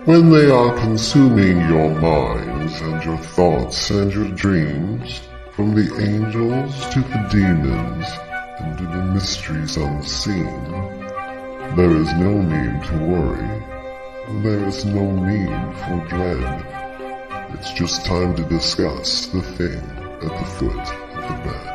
when they are consuming your minds and your thoughts and your dreams, from the angels to the demons and to the mysteries unseen, there is no need to worry. There is no need for dread. It's just time to discuss the thing at the foot of the bed.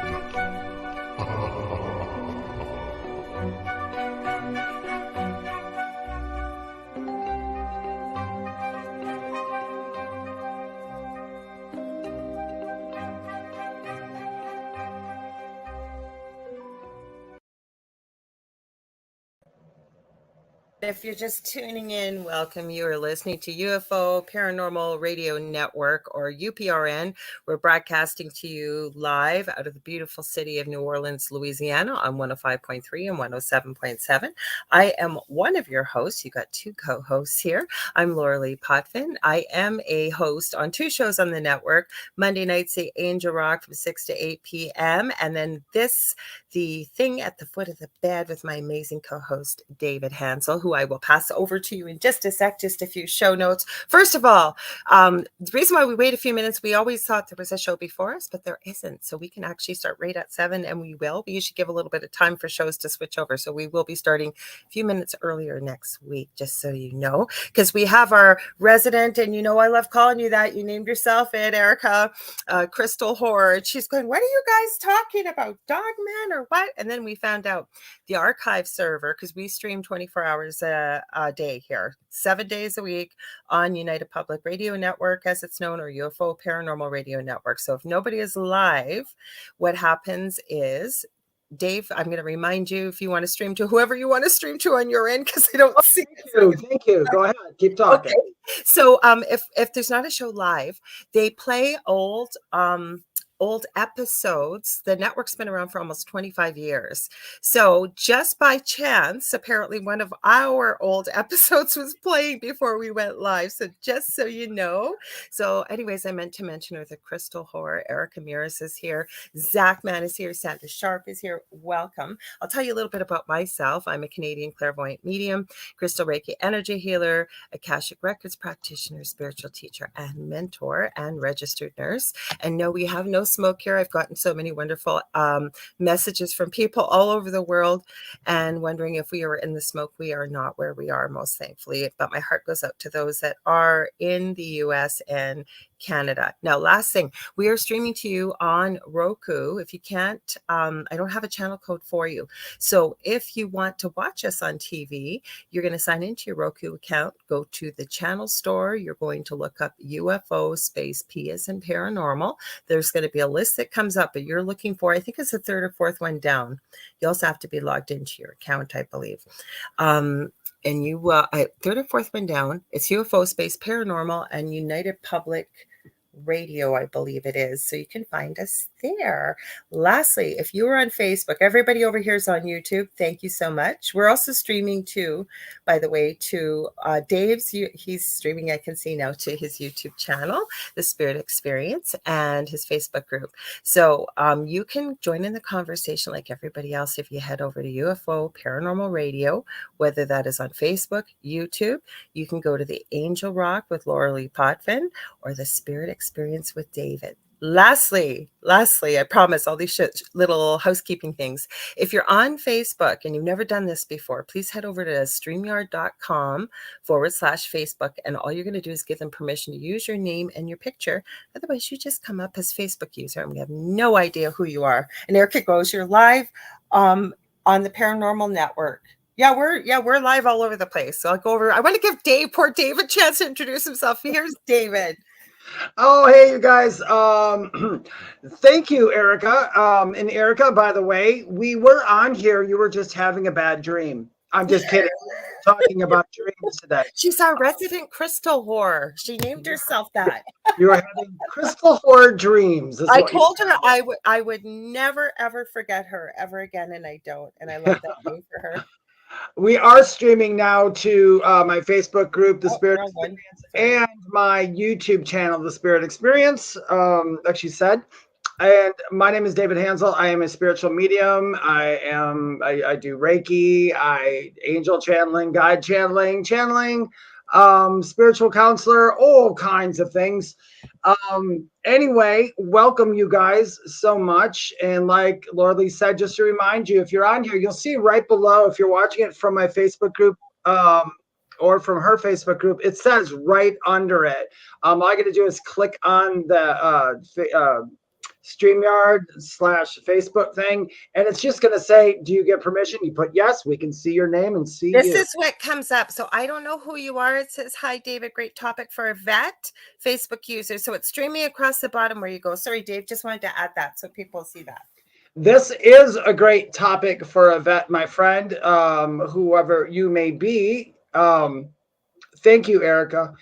If you're just tuning in, welcome. You are listening to UFO Paranormal Radio Network, or UPRN. We're broadcasting to you live out of the beautiful city of New Orleans, Louisiana on 105.3 and 107.7. I am one of your hosts. You got two co-hosts here. I'm Lorilei Potvin. I am a host on two shows on the network. Monday nights, the Angel Rock from 6 to 8 p.m. And then the thing at the foot of the bed with my amazing co-host, David Hanzel, who I will pass over to you in just a sec, just a few show notes. First of all, the reason why we wait a few minutes, we always thought there was a show before us, but there isn't. So we can actually start right at 7, and we will. We usually give a little bit of time for shows to switch over. So we will be starting a few minutes earlier next week, just so you know, because we have our resident, and you know I love calling you that. You named yourself it, Erica, Crystal Horror. She's going, what are you guys talking about? Dogman or what? And then we found out the archive server, because we stream 24 hours a day here, 7 days a week on United Public Radio Network, as it's known, or UFO Paranormal Radio Network. So if nobody is live, what happens is, Dave, I'm going to remind you, if you want to stream to whoever you want to stream to on your end, because I don't see it. Thank you. Go ahead. Keep talking. Okay. So if there's not a show live, they play old episodes. The network's been around for almost 25 years. So just by chance, apparently one of our old episodes was playing before we went live. So just so you know. So anyways, I meant to mention her, the Crystal Horror. Erica Miras is here. Zach Mann is here. Sandra Sharp is here. Welcome. I'll tell you a little bit about myself. I'm a Canadian clairvoyant medium, crystal Reiki energy healer, Akashic Records practitioner, spiritual teacher and mentor, and registered nurse. And no, we have no smoke here. I've gotten so many wonderful messages from people all over the world and wondering if we are in the smoke. We are not where we are, most thankfully, but my heart goes out to those that are in the US and Canada. Now, last thing, we are streaming to you on Roku. If you can't, I don't have a channel code for you. So if you want to watch us on TV, you're going to sign into your Roku account, go to the channel store. You're going to look up UFO space P as in paranormal. There's going to be a list that comes up, but you're looking for, I think it's the third or fourth one down. You also have to be logged into your account, I believe. And you, third or fourth one down, it's UFO space paranormal and United Public Radio, I believe it is. So you can find us there. Lastly, if you are on Facebook, everybody over here is on YouTube. Thank you so much. We're also streaming too, by the way, to Dave's. He's streaming, I can see now, to his YouTube channel, The Spirit Experience, and his Facebook group. So you can join in the conversation like everybody else if you head over to UFO Paranormal Radio, whether that is on Facebook, YouTube. You can go to the Angel Rock with Lorilei Potvin or the Spirit Experience with David. Lastly, I promise all these little housekeeping things. If you're on Facebook and you've never done this before, please head over to StreamYard.com/Facebook. And all you're going to do is give them permission to use your name and your picture. Otherwise, you just come up as Facebook user and we have no idea who you are. And Erica goes, you're live on the Paranormal Network. Yeah, we're live all over the place. So I'll go over. I want to give poor Dave a chance to introduce himself. Here's David. Oh, hey, you guys. Thank you, Erica. And Erica, by the way, we were on here. You were just having a bad dream. I'm just kidding. Talking about dreams today. She's our resident crystal whore. She named herself that. You are having crystal horror dreams. I told her I would never, ever forget her ever again, and I don't. And I love that name for her. We are streaming now to my Facebook group, The Spirit Experience, and my YouTube channel, The Spirit Experience, like she said. And my name is David Hanzel. I am a spiritual medium. I do Reiki, angel channeling, guide channeling, spiritual counselor, all kinds of things. Anyway, welcome you guys so much. And like Lorilei said, just to remind you, if you're on here, you'll see right below, if you're watching it from my Facebook group, or from her Facebook group, it says right under it. All I got to do is click on the StreamYard / Facebook thing, and it's just going to say, do you get permission? You put yes, we can see your name and see This you. is what comes up. So I don't know who you are. It says, hi, David, great topic for a vet Facebook user. So it's streaming across the bottom where you go. Sorry, Dave, just wanted to add that so people see that. This is a great topic for a vet, my friend, whoever you may be. Thank you, Erica.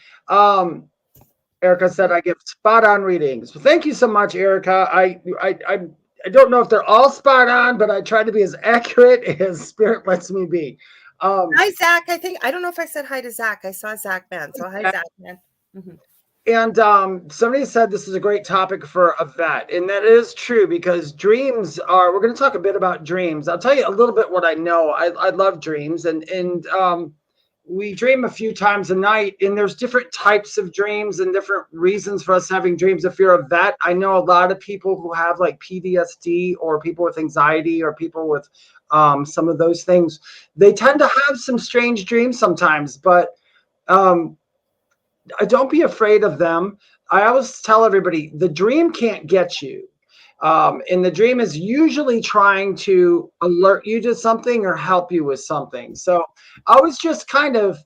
Erica said I give spot on readings. So thank you so much, Erica. I don't know if they're all spot on, but I try to be as accurate as spirit lets me be. Hi, Zach. I don't know if I said hi to Zach. I saw Zach, man. So hi, Zach, man. Mm-hmm. And somebody said this is a great topic for a vet. And that is true, because dreams are, we're going to talk a bit about dreams. I'll tell you a little bit what I know. I love dreams, and we dream a few times a night, and there's different types of dreams and different reasons for us having dreams. If you're a vet, I know a lot of people who have like PTSD, or people with anxiety, or people with some of those things. They tend to have some strange dreams sometimes, but don't be afraid of them. I always tell everybody, the dream can't get you. And the dream is usually trying to alert you to something or help you with something. So I was just kind of,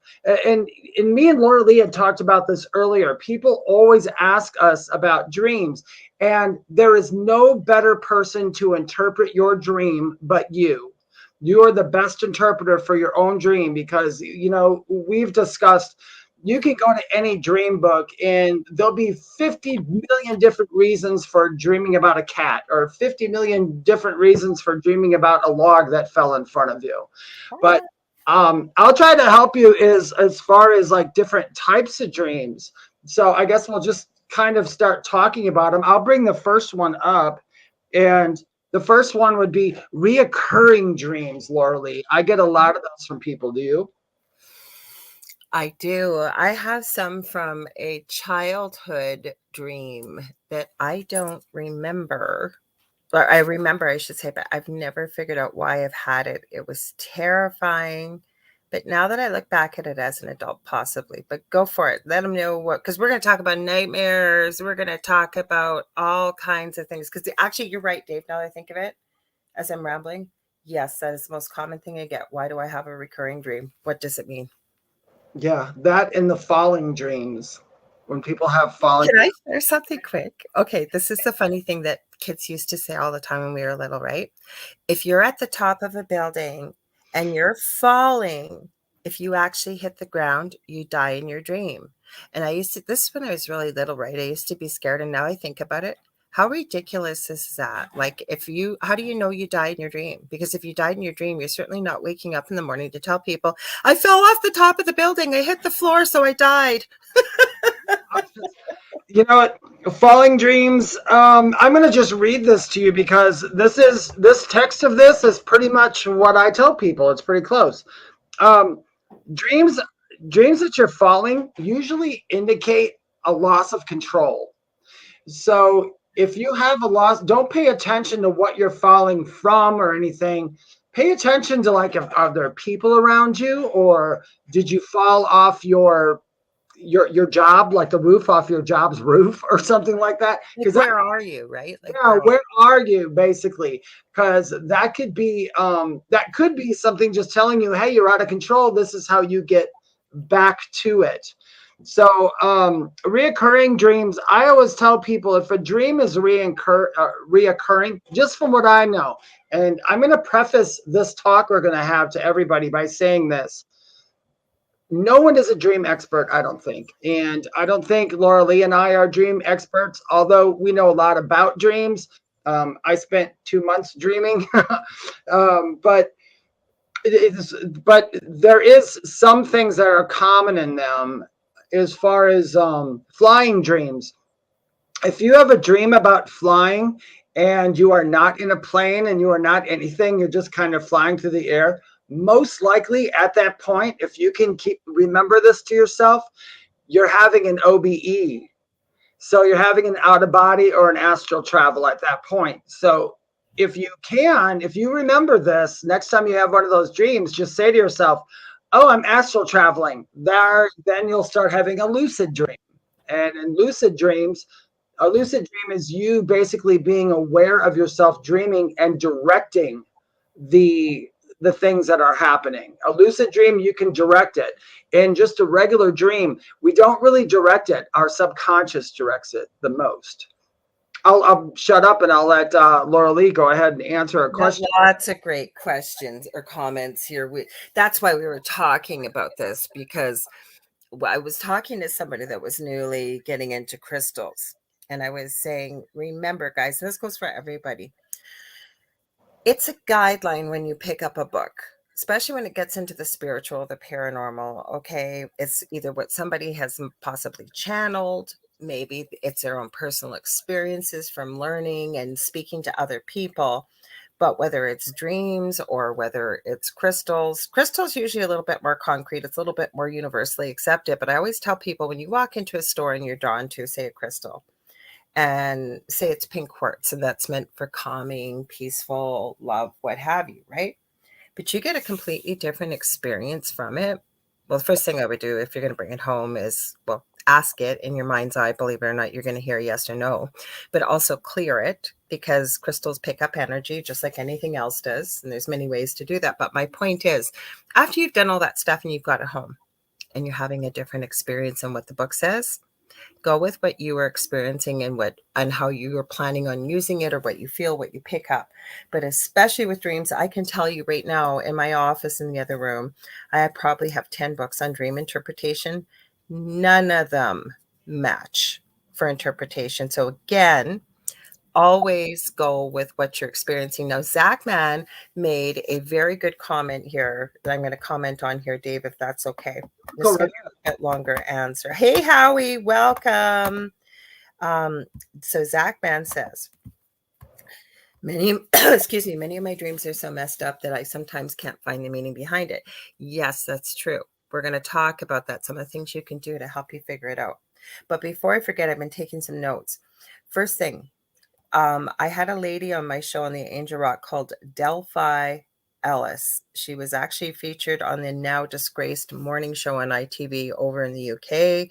and me and Lorilei had talked about this earlier. People always ask us about dreams, and there is no better person to interpret your dream but you. You are the best interpreter for your own dream, because, you know, we've discussed, you can go to any dream book and there'll be 50 million different reasons for dreaming about a cat, or 50 million different reasons for dreaming about a log that fell in front of you. But I'll try to help you as far as like different types of dreams. So I guess we'll just kind of start talking about them. I'll bring the first one up, and the first one would be reoccurring dreams, Lorilei. I get a lot of those from people. Do you? I do. I have some from a childhood dream that I don't remember. Or I remember, I should say, but I've never figured out why I've had it. It was terrifying. But now that I look back at it as an adult, possibly. But go for it. Let them know what, because we're going to talk about nightmares. We're going to talk about all kinds of things. Because actually, you're right, Dave, now that I think of it, as I'm rambling. Yes, that is the most common thing I get. Why do I have a recurring dream? What does it mean? Yeah, that and the falling dreams. When people have falling. Can I share something quick? Okay, this is the funny thing that kids used to say all the time when we were little, right? If you're at the top of a building and you're falling, if you actually hit the ground, you die in your dream. And I used to, this is when I was really little, right? I used to be scared, and now I think about it. How ridiculous is that? Like, how do you know you died in your dream? Because if you died in your dream, you're certainly not waking up in the morning to tell people, I fell off the top of the building, I hit the floor, so I died. You know what? Falling dreams. I'm going to just read this to you, because this text of this is pretty much what I tell people. It's pretty close. Dreams that you're falling usually indicate a loss of control. So if you have a loss, don't pay attention to what you're falling from or anything. Pay attention to, like, are there people around you, or did you fall off your job, like the roof off your job's roof or something like that? Because where are you, right? Like, yeah, where are you, basically? Because that could be something just telling you, hey, you're out of control. This is how you get back to it. So reoccurring dreams, I always tell people, if a dream is reoccurring, just from what I know, and I'm going to preface this talk we're going to have to everybody by saying this: no one is a dream expert, I don't think. And I don't think Lorilei and I are dream experts, although we know a lot about dreams. I spent 2 months dreaming, but there is some things that are common in them, as far as flying dreams. If you have a dream about flying and you are not in a plane and you are not anything, you're just kind of flying through the air, most likely at that point, if you can remember this to yourself, you're having an OBE. So you're having an out of body or an astral travel at that point. So if you remember this, next time you have one of those dreams, just say to yourself, oh, I'm astral traveling. Then you'll start having a lucid dream. And in lucid dreams, a lucid dream is you basically being aware of yourself dreaming and directing the things that are happening. A lucid dream, you can direct it. In just a regular dream, we don't really direct it. Our subconscious directs it the most. I'll shut up and I'll let Lorilei go ahead and answer a question. Lots of great questions or comments here. That's why we were talking about this, because I was talking to somebody that was newly getting into crystals. And I was saying, remember, guys, this goes for everybody. It's a guideline when you pick up a book, especially when it gets into the spiritual, the paranormal. Okay. It's either what somebody has possibly channeled, maybe it's their own personal experiences from learning and speaking to other people. But whether it's dreams or whether it's crystals usually a little bit more concrete. It's a little bit more universally accepted. But I always tell people, when you walk into a store and you're drawn to, say, a crystal, and say it's pink quartz, and that's meant for calming, peaceful, love, what have you, right? But you get a completely different experience from it. Well, the first thing I would do if you're going to bring it home is, well, ask it in your mind's eye. Believe it or not, you're going to hear yes or no, but also clear it, because crystals pick up energy just like anything else does. And there's many ways to do that. But my point is, after you've done all that stuff and you've got it home and you're having a different experience than what the book says, go with what you were experiencing and how you were planning on using it, or what you feel, what you pick up. But especially with dreams, I can tell you right now, in my office in the other room, I probably have 10 books on dream interpretation. None of them match for interpretation. So again, always go with what you're experiencing. Now, Zachman made a very good comment here that I'm going to comment on here, Dave, if that's okay. This is going to be a bit longer answer. Hey, Howie, welcome. So Zachman says, many of my dreams are so messed up that I sometimes can't find the meaning behind it. Yes, that's true. We're going to talk about that, some of the things you can do to help you figure it out. But before I forget, I've been taking some notes. First thing, I had a lady on my show on the Angel Rock called Delphi Ellis. She was actually featured on the now disgraced morning show on ITV over in the UK.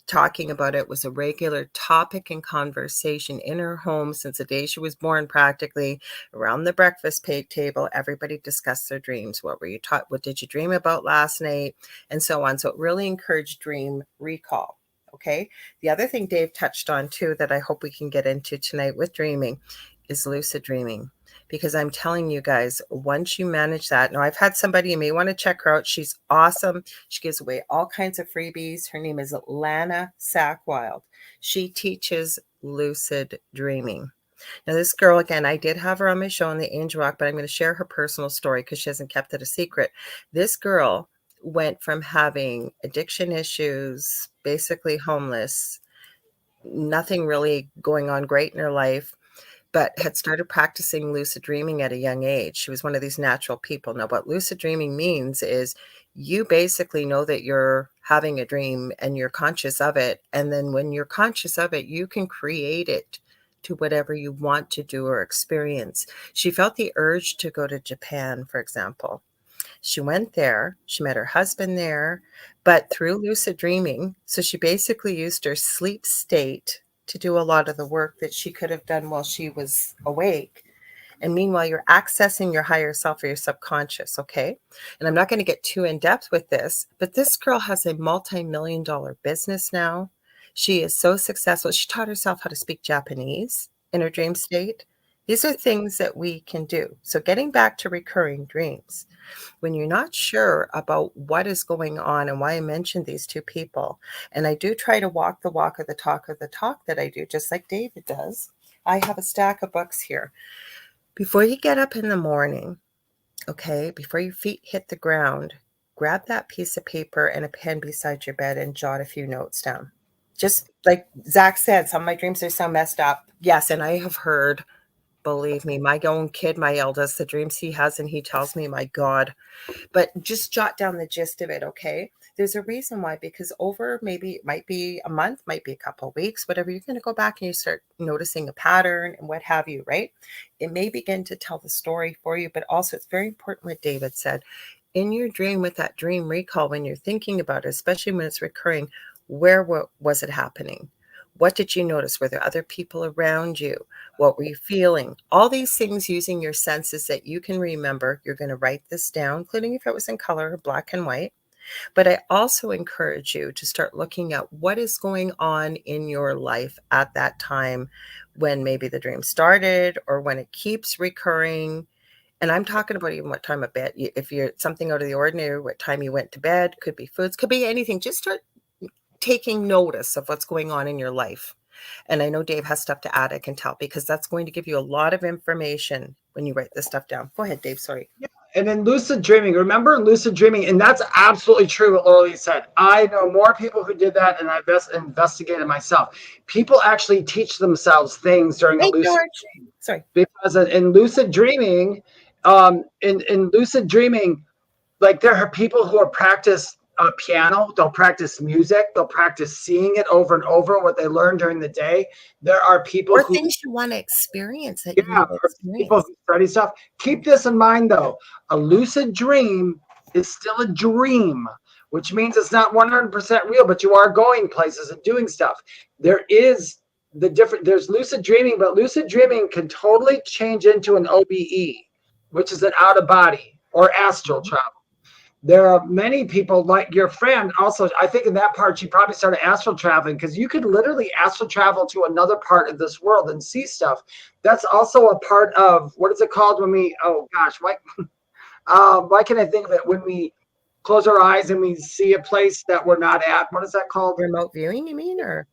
Talking about it was a regular topic and conversation in her home since the day she was born, practically. Around the breakfast table, everybody discussed their dreams. What were you taught? What did you dream about last night? And so on. So it really encouraged dream recall. Okay. The other thing Dave touched on too, that I hope we can get into tonight with dreaming, is lucid dreaming. Because I'm telling you guys, once you manage that, now I've had somebody, you may want to check her out. She's awesome. She gives away all kinds of freebies. Her name is Lana Sackwild. She teaches lucid dreaming. Now, this girl, again, I did have her on my show on the Angel Rock, but I'm going to share her personal story because she hasn't kept it a secret. This girl went from having addiction issues, basically homeless, nothing really going on great in her life, but had started practicing lucid dreaming at a young age. She was one of these natural people. Now, what lucid dreaming means is you basically know that you're having a dream and you're conscious of it. And then when you're conscious of it, you can create it to whatever you want to do or experience. She felt the urge to go to Japan, for example. She went there, she met her husband there, but through lucid dreaming. So she basically used her sleep state to do a lot of the work that she could have done while she was awake. And meanwhile, you're accessing your higher self or your subconscious, okay? And I'm not going to get too in depth with this, but this girl has a multi-million-dollar business now. She is so successful. She taught herself how to speak Japanese in her dream state. These are things that we can do. So getting back to recurring dreams, when you're not sure about what is going on and why I mentioned these two people, and I do try to walk the walk or the talk that I do, just like David does. I have a stack of books here. Before you get up in the morning, okay, before your feet hit the ground, grab that piece of paper and a pen beside your bed and jot a few notes down. Just like Zach said, some of my dreams are so messed up. Yes, and I have heard Believe me, my own kid, my eldest, the dreams he has and he tells me, my God. But just jot down the gist of it, okay? There's a reason why, because over maybe it might be a month, might be a couple of weeks, whatever, you're going to go back and you start noticing a pattern and what have you, right? It may begin to tell the story for you, but also it's very important what David said. In your dream, with that dream recall, when you're thinking about it, especially when it's recurring, where was it happening? What did you notice? Were there other people around you? What were you feeling? All these things using your senses that you can remember. You're going to write this down, including if it was in color or black and white. But I also encourage you to start looking at what is going on in your life at that time when maybe the dream started or when it keeps recurring. And I'm talking about even what time of bed. If you're something out of the ordinary, what time you went to bed, could be foods, could be anything. Just start taking notice of what's going on in your life. And I know Dave has stuff to add, I can tell, because that's going to give you a lot of information when you write this stuff down. Go ahead, Dave, sorry. Yeah. And in lucid dreaming, remember in lucid dreaming, and that's absolutely true what Lorilei said. I know more people who did that, and I've investigated myself. People actually teach themselves things during a lucid dream. Sorry. Because in lucid dreaming, in lucid dreaming, like there are people who are practice piano, they'll practice music, they'll practice seeing it over and over, what they learned during the day. There are people or who things you want to experience that you people who study stuff. Keep this in mind though. A lucid dream is still a dream, which means it's not 100% real, but you are going places and doing stuff. There is there's lucid dreaming, but lucid dreaming can totally change into an OBE, which is an out of body or astral travel. There are many people like your friend also. I think in that part, she probably started astral traveling because you could literally astral travel to another part of this world and see stuff. That's also a part of, what is it called when we, oh gosh, why can I think of it? When we close our eyes and we see a place that we're not at. What is that called? Remote viewing, you mean? Or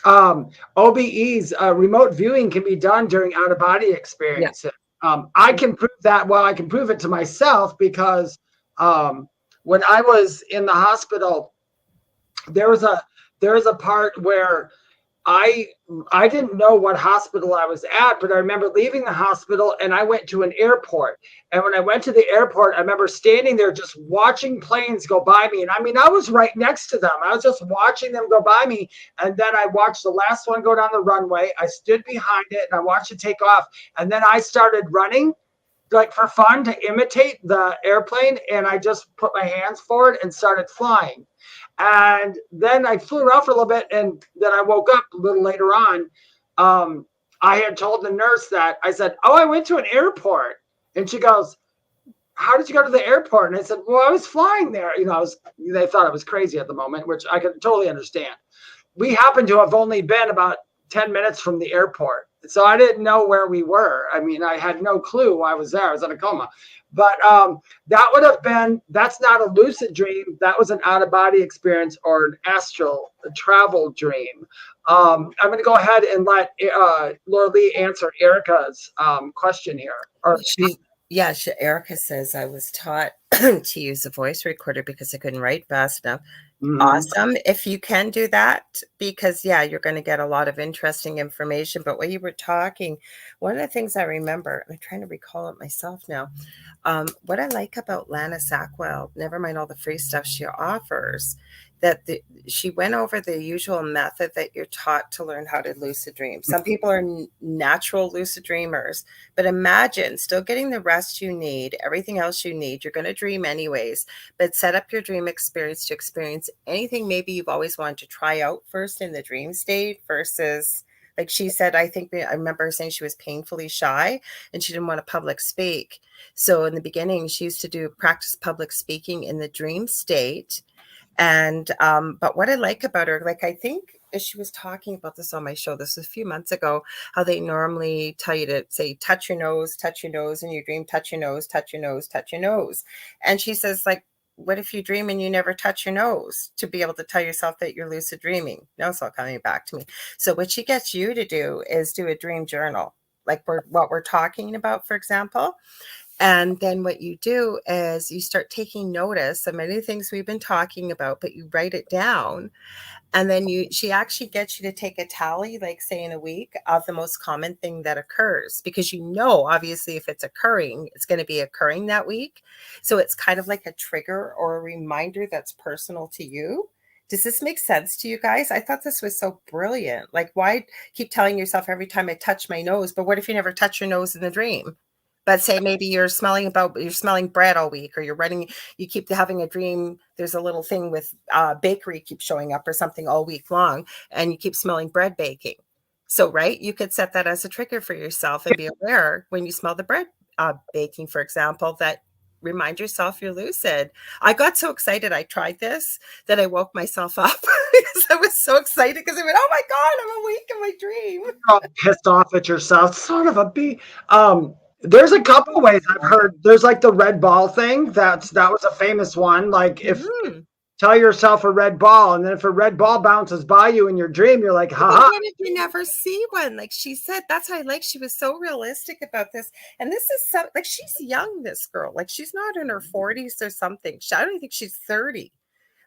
OBEs, remote viewing can be done during out-of-body experiences. Yeah. I can prove that. Well, I can prove it to myself because when I was in the hospital, there was a part where I didn't know what hospital I was at, but I remember leaving the hospital and I went to an airport. And when I went to the airport, I remember standing there just watching planes go by me. And I mean, I was right next to them. I was just watching them go by me. And then I watched the last one go down the runway. I stood behind it and I watched it take off. And then I started running, like for fun, to imitate the airplane. And I just put my hands forward and started flying. And then I flew around for a little bit, and then I woke up a little later on. I had told the nurse that I said, "Oh, I went to an airport," and she goes, "How did you go to the airport?" And I said, "Well, I was flying there." They thought I was crazy at the moment, which I could totally understand. We happened to have only been about 10 minutes from the airport, so I didn't know where we were. I mean, I had no clue why I was there. I was in a coma. But that would have been, that's not a lucid dream. That was an out-of-body experience or an astral travel dream. I'm going to go ahead and let Lorilei answer Erica's question here. Erica says, I was taught to use a voice recorder because I couldn't write fast enough. Mm-hmm. Awesome. If you can do that, because you're going to get a lot of interesting information. But when you were talking, one of the things I remember, I'm trying to recall it myself now. What I like about Lana Sackwell, never mind all the free stuff she offers, that she went over the usual method that you're taught to learn how to lucid dream. Some people are natural lucid dreamers, but imagine still getting the rest you need, everything else you need. You're going to dream anyways, but set up your dream experience to experience anything maybe you've always wanted to try out first in the dream state versus, like she said, I remember her saying she was painfully shy and she didn't want to public speak. So in the beginning, she used to practice public speaking in the dream state. And, but what I like about her, like, I think she was talking about this on my show, this was a few months ago, how they normally tell you to say, touch your nose, in your dream, touch your nose, touch your nose, touch your nose. And she says, like, what if you dream and you never touch your nose to be able to tell yourself that you're lucid dreaming? No, it's all coming back to me. So what she gets you to do is do a dream journal, like what we're talking about, for example. And then what you do is you start taking notice of many things we've been talking about, but you write it down. And then she actually gets you to take a tally, like say in a week, of the most common thing that occurs, because obviously if it's occurring, it's going to be occurring that week. So it's kind of like a trigger or a reminder that's personal to you. Does this make sense to you guys? I thought this was so brilliant. Like, why keep telling yourself every time I touch my nose? But what if you never touch your nose in the dream? But say maybe you're smelling bread all week, or you keep having a dream. There's a little thing with bakery keeps showing up or something all week long, and you keep smelling bread baking. So, right, you could set that as a trigger for yourself and be aware when you smell the bread baking, for example, that remind yourself you're lucid. I got so excited. I tried this that I woke myself up because I was so excited because I went, oh my God, I'm awake in my dream. You're all pissed off at yourself. Son of a bee. There's a couple ways I've heard. There's like the red ball thing. That was a famous one. Like if tell yourself a red ball, and then if a red ball bounces by you in your dream, you're like, haha. What if you never see one? Like she said, that's how she was so realistic about this. And this is like, she's young, this girl. Like she's not in her 40s or something. I don't think she's 30.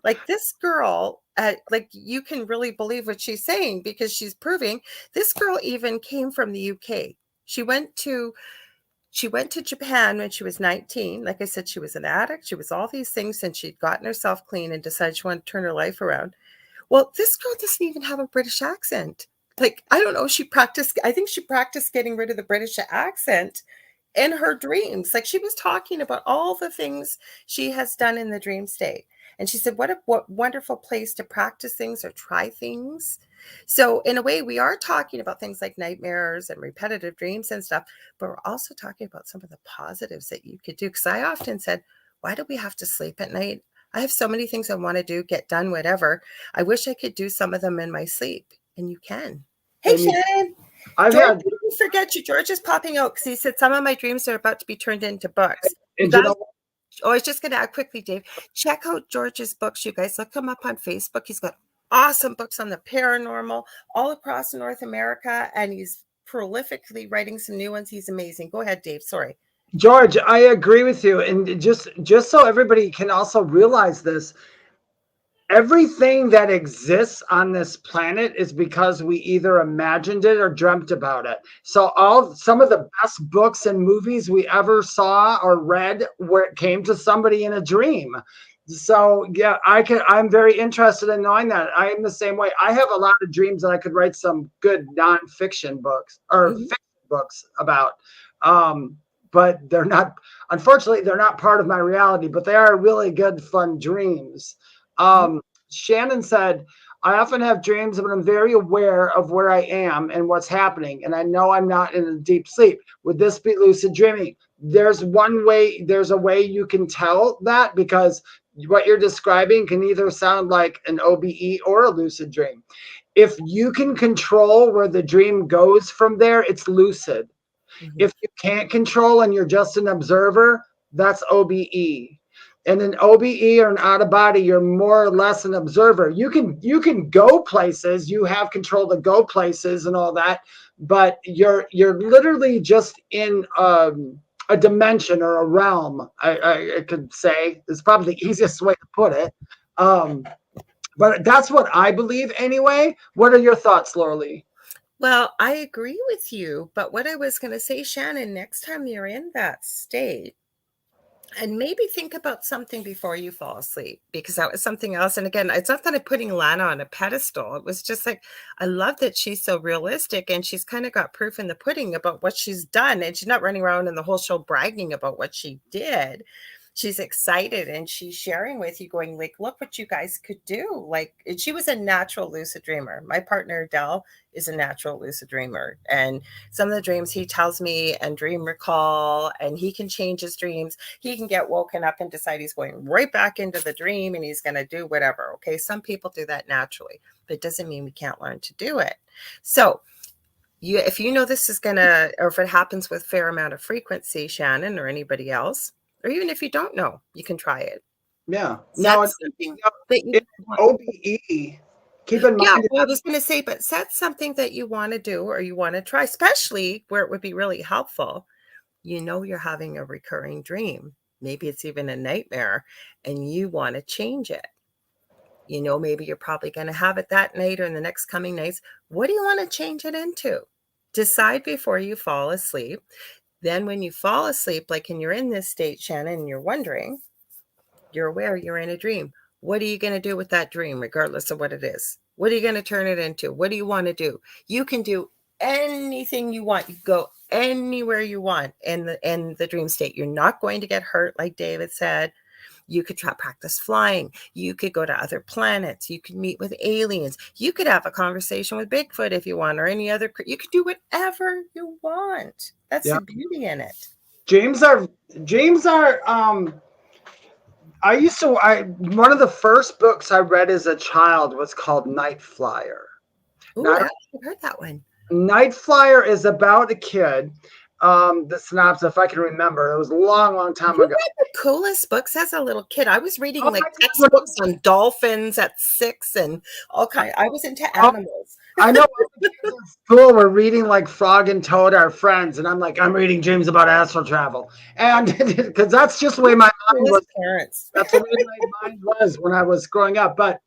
Like this girl, like you can really believe what she's saying because she's proving this girl even came from the UK. She went to Japan when she was 19. Like I said, she was an addict. She was all these things, and she'd gotten herself clean and decided she wanted to turn her life around. Well, this girl doesn't even have a British accent. Like, I don't know. I think she practiced getting rid of the British accent in her dreams. Like she was talking about all the things she has done in the dream state. And she said, what wonderful place to practice things or try things. So in a way, we are talking about things like nightmares and repetitive dreams and stuff, but we're also talking about some of the positives that you could do. Because I often said, why do we have to sleep at night? I have so many things I want to do, get done, whatever. I wish I could do some of them in my sleep. And you can. Hey, Shannon. George, didn't forget you. George is popping out because he said some of my dreams are about to be turned into books. I was just going to add quickly, Dave. Check out George's books, you guys. Look him up on Facebook. He's got awesome books on the paranormal all across North America, and he's prolifically writing some new ones. He's amazing. Go ahead, Dave. Sorry. George, I agree with you. And just so everybody can also realize this, everything that exists on this planet is because we either imagined it or dreamt about it. So some of the best books and movies we ever saw or read where it came to somebody in a dream. So yeah, I'm very interested in knowing that. I am the same way. I have a lot of dreams that I could write some good nonfiction books or fiction books about. But unfortunately, they're not part of my reality, but they are really good, fun dreams. Shannon said, I often have dreams, but I'm very aware of where I am and what's happening. And I know I'm not in a deep sleep. Would this be lucid dreaming? There's a way you can tell that, because what you're describing can either sound like an OBE or a lucid dream. If you can control where the dream goes from there, it's lucid. If you can't control and you're just an observer, that's OBE. And an OBE or an out of body, you're more or less an observer. You can go places, you have control to go places and all that, but you're literally just in a dimension or a realm. I could say is probably the easiest way to put it. But that's what I believe anyway. What are your thoughts, Lorilei? Well, I agree with you, but what I was going to say, Shannon, next time you're in that state, and maybe think about something before you fall asleep, because that was something else. And again, it's not that I'm putting Lana on a pedestal. It was just like, I love that she's so realistic, and she's kind of got proof in the pudding about what she's done. And she's not running around in the whole show bragging about what she did. She's excited, and she's sharing with you going like, look what you guys could do. Like, she was a natural lucid dreamer. My partner, Dell, is a natural lucid dreamer. And some of the dreams he tells me and dream recall, and he can change his dreams. He can get woken up and decide he's going right back into the dream and he's going to do whatever. Okay. Some people do that naturally, but it doesn't mean we can't learn to do it. So if you know this is going to, or if it happens with fair amount of frequency, Shannon, or anybody else, or even if you don't know, you can try it. Yeah. No, it's OBE. Keep in mind. Yeah, well, I was going to say, but set something that you want to do or you want to try, especially where it would be really helpful you know you're having a recurring dream. Maybe it's even a nightmare, and you want to change it. You know, maybe you're probably going to have it that night or in the next coming nights. What do you want to change it into? Decide before you fall asleep. Then when you fall asleep, like, and you're in this state, Shannon, and you're wondering, you're aware you're in a dream. What are you going to do with that dream, regardless of what it is? What are you going to turn it into? What do you want to do? You can do anything you want. You go anywhere you want in the dream state. You're not going to get hurt, like David said. You could practice flying. You could go to other planets. You could meet with aliens. You could have a conversation with Bigfoot if you want, or any other. You could do whatever you want. That's the beauty in it. Dreams are. One of the first books I read as a child was called Night Flyer. Oh, I've heard that one. Night Flyer is about a kid. The synopsis, if I can remember, it was a long time ago. Read the coolest books as a little kid. I was reading textbooks on dolphins at 6 and all kind. I was into animals. I know kids in school were reading like Frog and Toad, Our Friends, and I'm reading dreams about astral travel, and because that's just the way my mind was. Parents. That's the way my mind was when I was growing up. But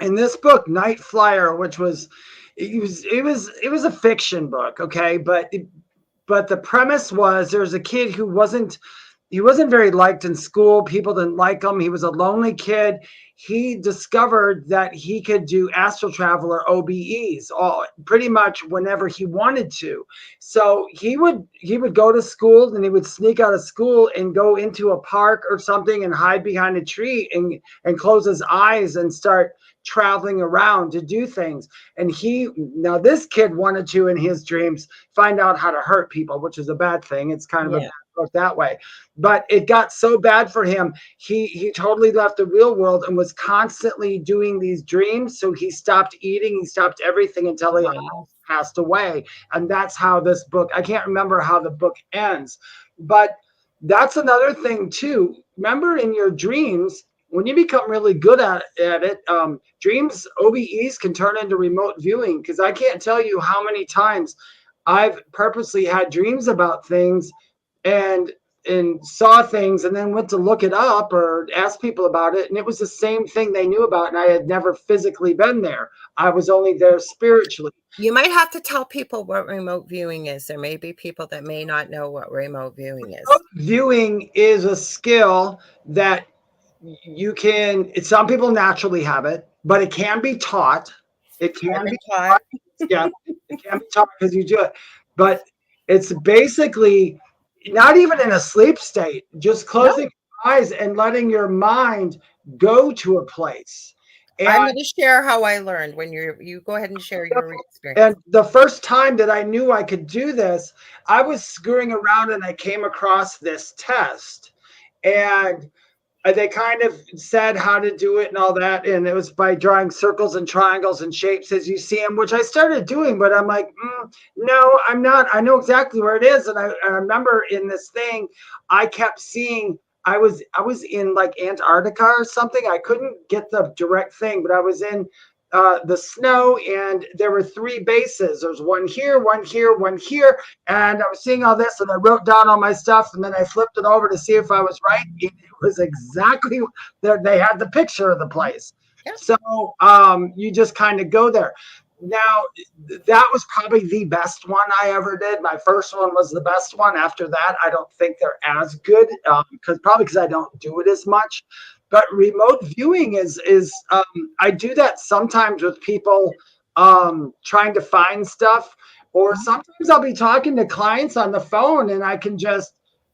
in this book, Night Flyer, which was it was a fiction book, okay, but the premise was there was a kid who wasn't very liked in school. People didn't like him. He was a lonely kid. He discovered that he could do astral travel or OBEs pretty much whenever he wanted to. So he would go to school, and he would sneak out of school and go into a park or something and hide behind a tree and close his eyes and start traveling around to do things. And now this kid wanted to, in his dreams, find out how to hurt people, which is a bad thing. It's kind of a bad book that way. But it got so bad for him, he totally left the real world and was constantly doing these dreams. So he stopped eating, he stopped everything until he almost passed away. And that's how this book, I can't remember how the book ends, but that's another thing too. Remember, in your dreams, when you become really good at it, dreams, OBEs can turn into remote viewing, because I can't tell you how many times I've purposely had dreams about things and saw things and then went to look it up or ask people about it, and it was the same thing they knew about, and I had never physically been there. I was only there spiritually. You might have to tell people what remote viewing is. There may be people that may not know what remote viewing is. Remote viewing is a skill that some people naturally have it, but it can be taught. It can be taught. Yeah, it can be taught because you do it. But it's basically not even in a sleep state, just closing your eyes and letting your mind go to a place. And I'm going to share how I learned. When you go ahead and share your experience. And the first time that I knew I could do this, I was screwing around and I came across this test, and they kind of said how to do it and all that. And it was by drawing circles and triangles and shapes as you see them, which I started doing, but I'm like, no, I'm not. I know exactly where it is. And I remember in this thing, I kept seeing, I was in like Antarctica or something. I couldn't get the direct thing, but I was in the snow, and there were 3 bases. There's one here, one here, one here. And I was seeing all this, and I wrote down all my stuff, and then I flipped it over to see if I was right. It was exactly there. They had the picture of the place. Yeah. So you just kind of go there. Now, that was probably the best one I ever did. My first one was the best one. After that, I don't think they're as good, because I don't do it as much. But remote viewing is I do that sometimes with people trying to find stuff, or sometimes I'll be talking to clients on the phone, and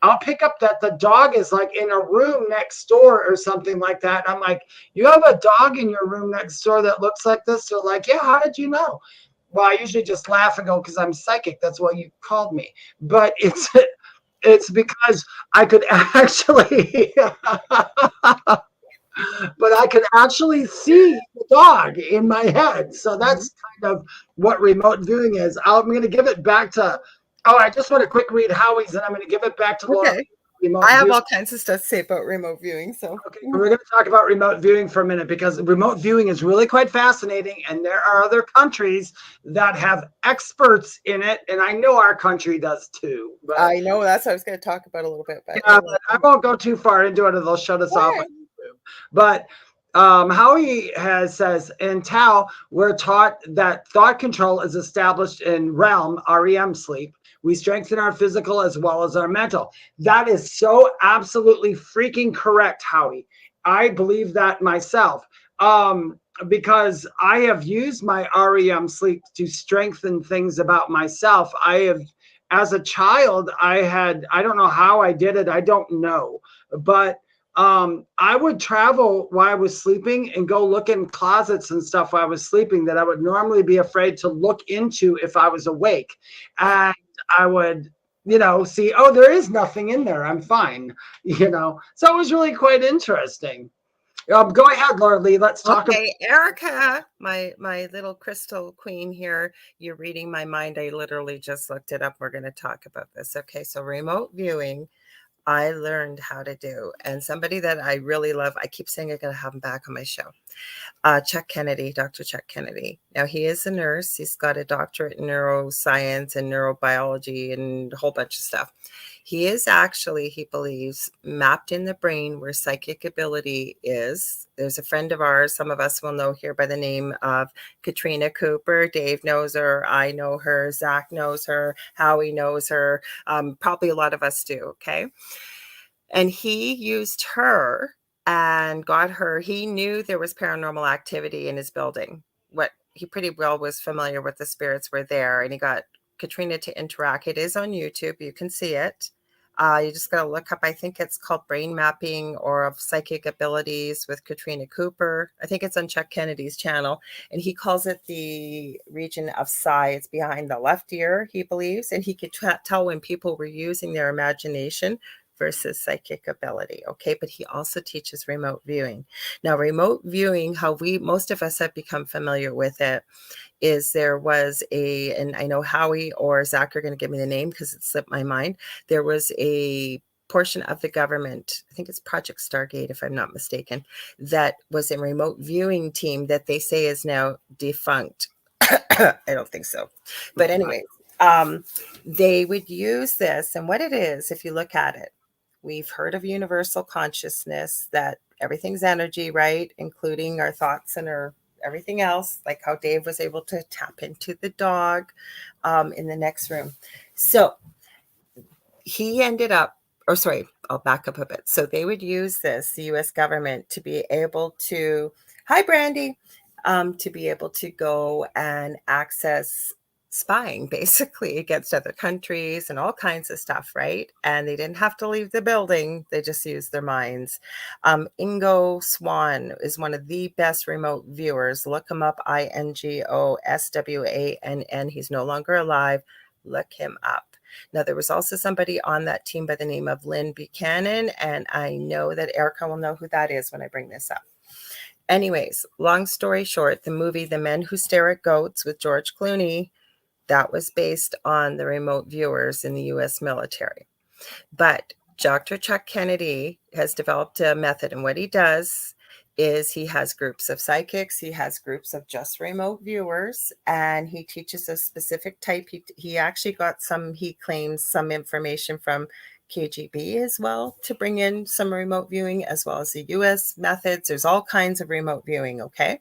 I'll pick up that the dog is like in a room next door or something like that. And I'm like, you have a dog in your room next door that looks like this? They're like, yeah, how did you know? Well, I usually just laugh and go, because I'm psychic. That's why you called me. But it's because I could actually, but I could actually see the dog in my head. So that's kind of what remote viewing is. I'm going to give it back to, I just want to quick read Howie's, and I'm going to give it back to Lorilei remote I have viewing. all kinds of stuff to say about remote viewing. So Okay, we're going to talk about remote viewing for a minute because remote viewing is really quite fascinating, and there are other countries that have experts in it, and I know our country does too. But I know that's what I was going to talk about a little bit. But yeah, but I won't go too far into it, or they'll shut us off on YouTube. But Howie says in Tao, we're taught that thought control is established in REM sleep. We strengthen our physical as well as our mental. That is so absolutely freaking correct, Howie. I believe that myself. Because I have used my REM sleep to strengthen things about myself. As a child, I don't know how I did it. I don't know. But I would travel while I was sleeping and go look in closets and stuff while I was sleeping that I would normally be afraid to look into if I was awake. And I would, see, oh, there is nothing in there. I'm fine, So it was really quite interesting. Go ahead, Lorilei. Let's talk about. Erica, my little crystal queen here. You're reading my mind. I literally just looked it up. We're going to talk about this. Okay, so remote viewing, I learned how to do, and somebody that I really love. I keep saying I'm going to have him back on my show. Chuck Kennedy, Dr. Chuck Kennedy. Now, he is a nurse. He's got a doctorate in neuroscience and neurobiology and a whole bunch of stuff. He is actually, he believes, mapped in the brain where psychic ability is. There's a friend of ours, some of us will know here by the name of Katrina Cooper. Dave knows her. I know her. Zach knows her. Howie knows her. Probably a lot of us do, okay? And he used her and got her. He knew there was paranormal activity in his building. What he pretty well was familiar with the spirits were there, and he got Katrina to interact. It is on YouTube. You can see it. You just got to look up, I think it's called Brain Mapping or of Psychic Abilities with Katrina Cooper. I think it's on Chuck Kennedy's channel. And he calls it the region of psi. It's behind the left ear, he believes. And he could tell when people were using their imagination versus psychic ability. Okay. But he also teaches remote viewing. Now, remote viewing, how most of us have become familiar with it, is there was and I know Howie or Zach are going to give me the name because it slipped my mind. There was a portion of the government, I think it's Project Stargate, if I'm not mistaken, that was a remote viewing team that they say is now defunct. I don't think so. But anyway, they would use this. And what it is, if you look at it, we've heard of universal consciousness, that everything's energy, right? Including our thoughts and our everything else, like how Dave was able to tap into the dog in the next room. So he ended up, I'll back up a bit. So they would use this, the US government, to be able to, hi, Brandy, to be able to go and access spying basically against other countries and all kinds of stuff, right? And they didn't have to leave the building. They just used their minds. Ingo Swann is one of the best remote viewers. Look him up, INGOSWANN. He's no longer alive. Look him up. Now, there was also somebody on that team by the name of Lynn Buchanan, and I know that Erica will know who that is when I bring this up. Anyways, long story short, the movie The Men Who Stare at Goats with George Clooney, that was based on the remote viewers in the U.S. military. But Dr. Chuck Kennedy has developed a method, and what he does is he has groups of psychics, he has groups of just remote viewers, and he teaches a specific type. He actually got he claims some information from KGB as well to bring in some remote viewing, as well as the U.S. methods. There's all kinds of remote viewing, okay?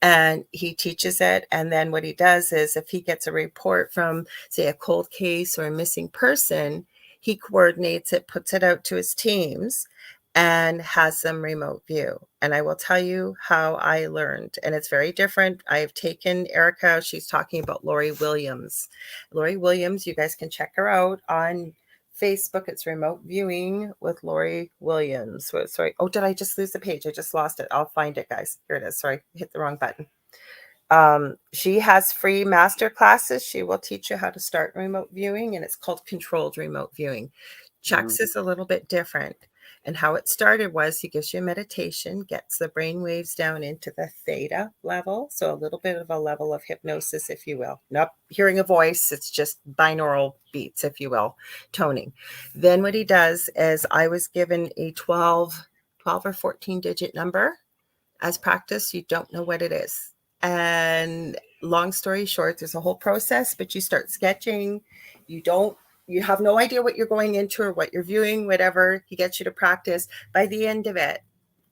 And he teaches it. And then what he does is if he gets a report from, say, a cold case or a missing person, he coordinates it, puts it out to his teams, and has them remote view. And I will tell you how I learned. And it's very different. I've taken Erica. She's talking about Lori Williams. Lori Williams, you guys can check her out on Facebook. It's remote viewing with Lori Williams. Sorry. Oh, did I just lose the page? I just lost it. I'll find it, guys. Here it is. Sorry, hit the wrong button. She has free master classes. She will teach you how to start remote viewing, and it's called controlled remote viewing. Chuck's is a little bit different. And how it started was he gives you a meditation, gets the brain waves down into the theta level. So a little bit of a level of hypnosis, if you will. Not hearing a voice, it's just binaural beats, if you will, toning. Then what he does is I was given a 12 or 14 digit number as practice. You don't know what it is. And long story short, there's a whole process, but you start sketching. You have no idea what you're going into or what you're viewing, whatever. He gets you to practice. By the end of it,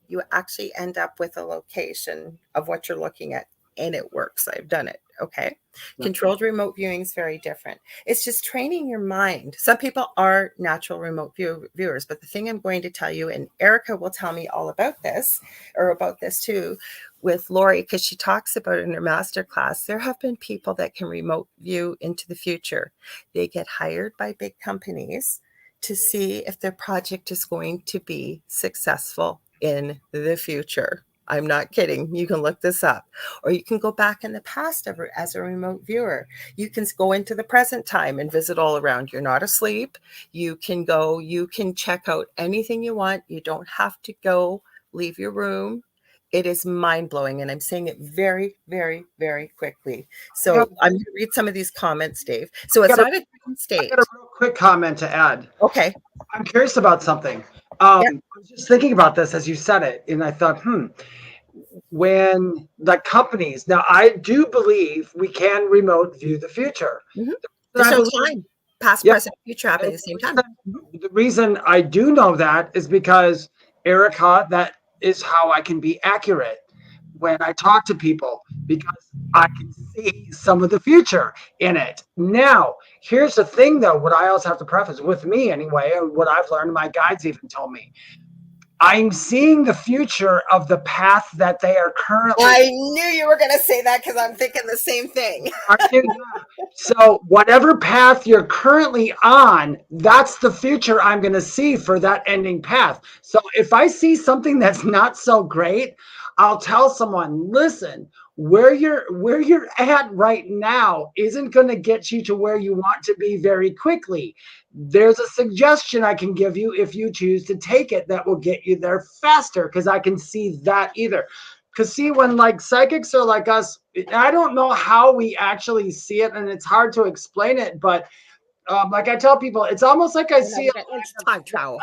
you actually end up with a location of what you're looking at, and it works. I've done it. Okay. Controlled remote viewing is very different. It's just training your mind. Some people are natural remote viewers, but the thing I'm going to tell you, and Erica will tell me all about this, or about this too, with Lori, because she talks about it in her masterclass. There have been people that can remote view into the future. They get hired by big companies to see if their project is going to be successful in the future. I'm not kidding. You can look this up. Or you can go back in the past as a remote viewer. You can go into the present time and visit all around. You're not asleep. You can go, you can check out anything you want. You don't have to go leave your room. It is mind-blowing, and I'm saying it very, very, very quickly. So I'm going to read some of these comments, Dave. So it's not a dream state. I got a real quick comment to add. Okay. I'm curious about something. I was just thinking about this as you said it, and I thought, when the companies, now I do believe we can remote view the future. There's no time. Past, present, future happen at the same time. The reason I do know that is because, Erica, that is how I can be accurate when I talk to people, because I can see some of the future in it. Now, here's the thing, though, what I also have to preface with me anyway, or what I've learned, my guides even told me. I'm seeing the future of the path that they are currently. I knew you were going to say that because I'm thinking the same thing. So whatever path you're currently on, that's the future I'm going to see for that ending path. So if I see something that's not so great, I'll tell someone, listen, where you're at right now isn't going to get you to where you want to be very quickly. There's a suggestion I can give you if you choose to take it that will get you there faster, because I can see that either. Because see, when like psychics are like us, I don't know how we actually see it, and it's hard to explain it, but like I tell people, it's almost like I see it. Time travel.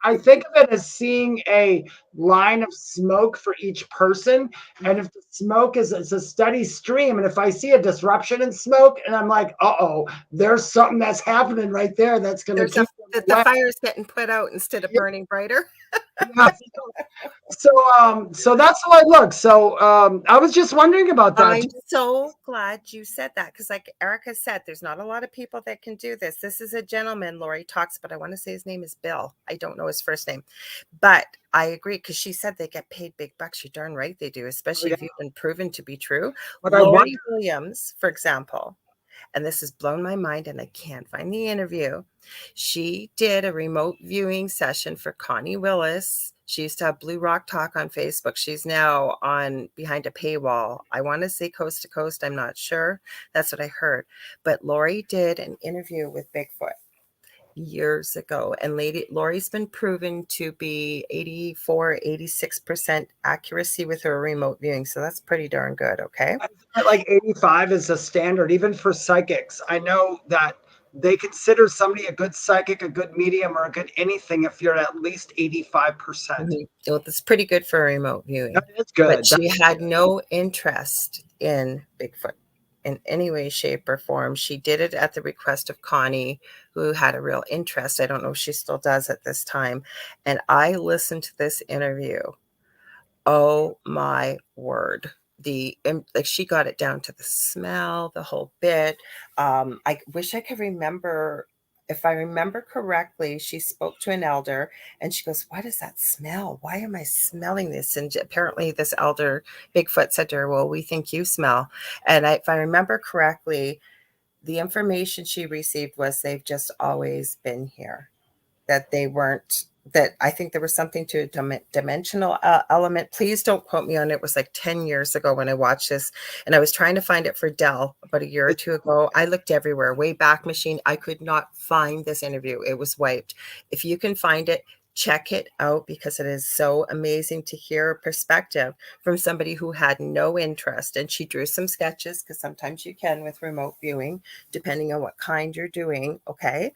I think of it as seeing a line of smoke for each person. And if the smoke is a steady stream, and if I see a disruption in smoke, and I'm like, there's something that's happening right there that's going to keep the fire's getting put out instead of burning brighter. So that's how I look. So I was just wondering about that. I'm so glad you said that, because like Erica said, there's not a lot of people that can do this. This is a gentleman Lori talks, but I want to say his name is Bill. I don't know his first name, but I agree, because she said they get paid big bucks. You're darn right they do, especially if you've been proven to be true. But Lori Williams, for example, and this has blown my mind, and I can't find the interview. She did a remote viewing session for Connie Willis. She used to have Blue Rock Talk on Facebook. She's now on behind a paywall. I want to say Coast to Coast. I'm not sure. That's what I heard. But Lori did an interview with Bigfoot years ago, and Lori's been proven to be 86% accuracy with her remote viewing, so that's pretty darn good. Okay, like 85 is a standard even for psychics. I know that they consider somebody a good psychic, a good medium, or a good anything if you're at least 85%. Well, that's pretty good for remote viewing. That's good. But she had no interest in Bigfoot in any way, shape, or form. She did it at the request of Connie, who had a real interest. I don't know if she still does at this time. And I listened to this interview. Oh my word. She got it down to the smell, the whole bit. I wish I could remember. If I remember correctly, she spoke to an elder and she goes, what is that smell? Why am I smelling this? And apparently this elder, Bigfoot, said to her, well, we think you smell. And if I remember correctly, the information she received was they've just always been here, that they weren't, that I think there was something to a dimensional element. Please don't quote me on it. It was like 10 years ago when I watched this, and I was trying to find it for Dell about a year or two ago. I looked everywhere, Wayback Machine. I could not find this interview. It was wiped. If you can find it, Check it out because it is so amazing to hear a perspective from somebody who had no interest. And she drew some sketches because sometimes you can with remote viewing, depending on what kind you're doing. Okay.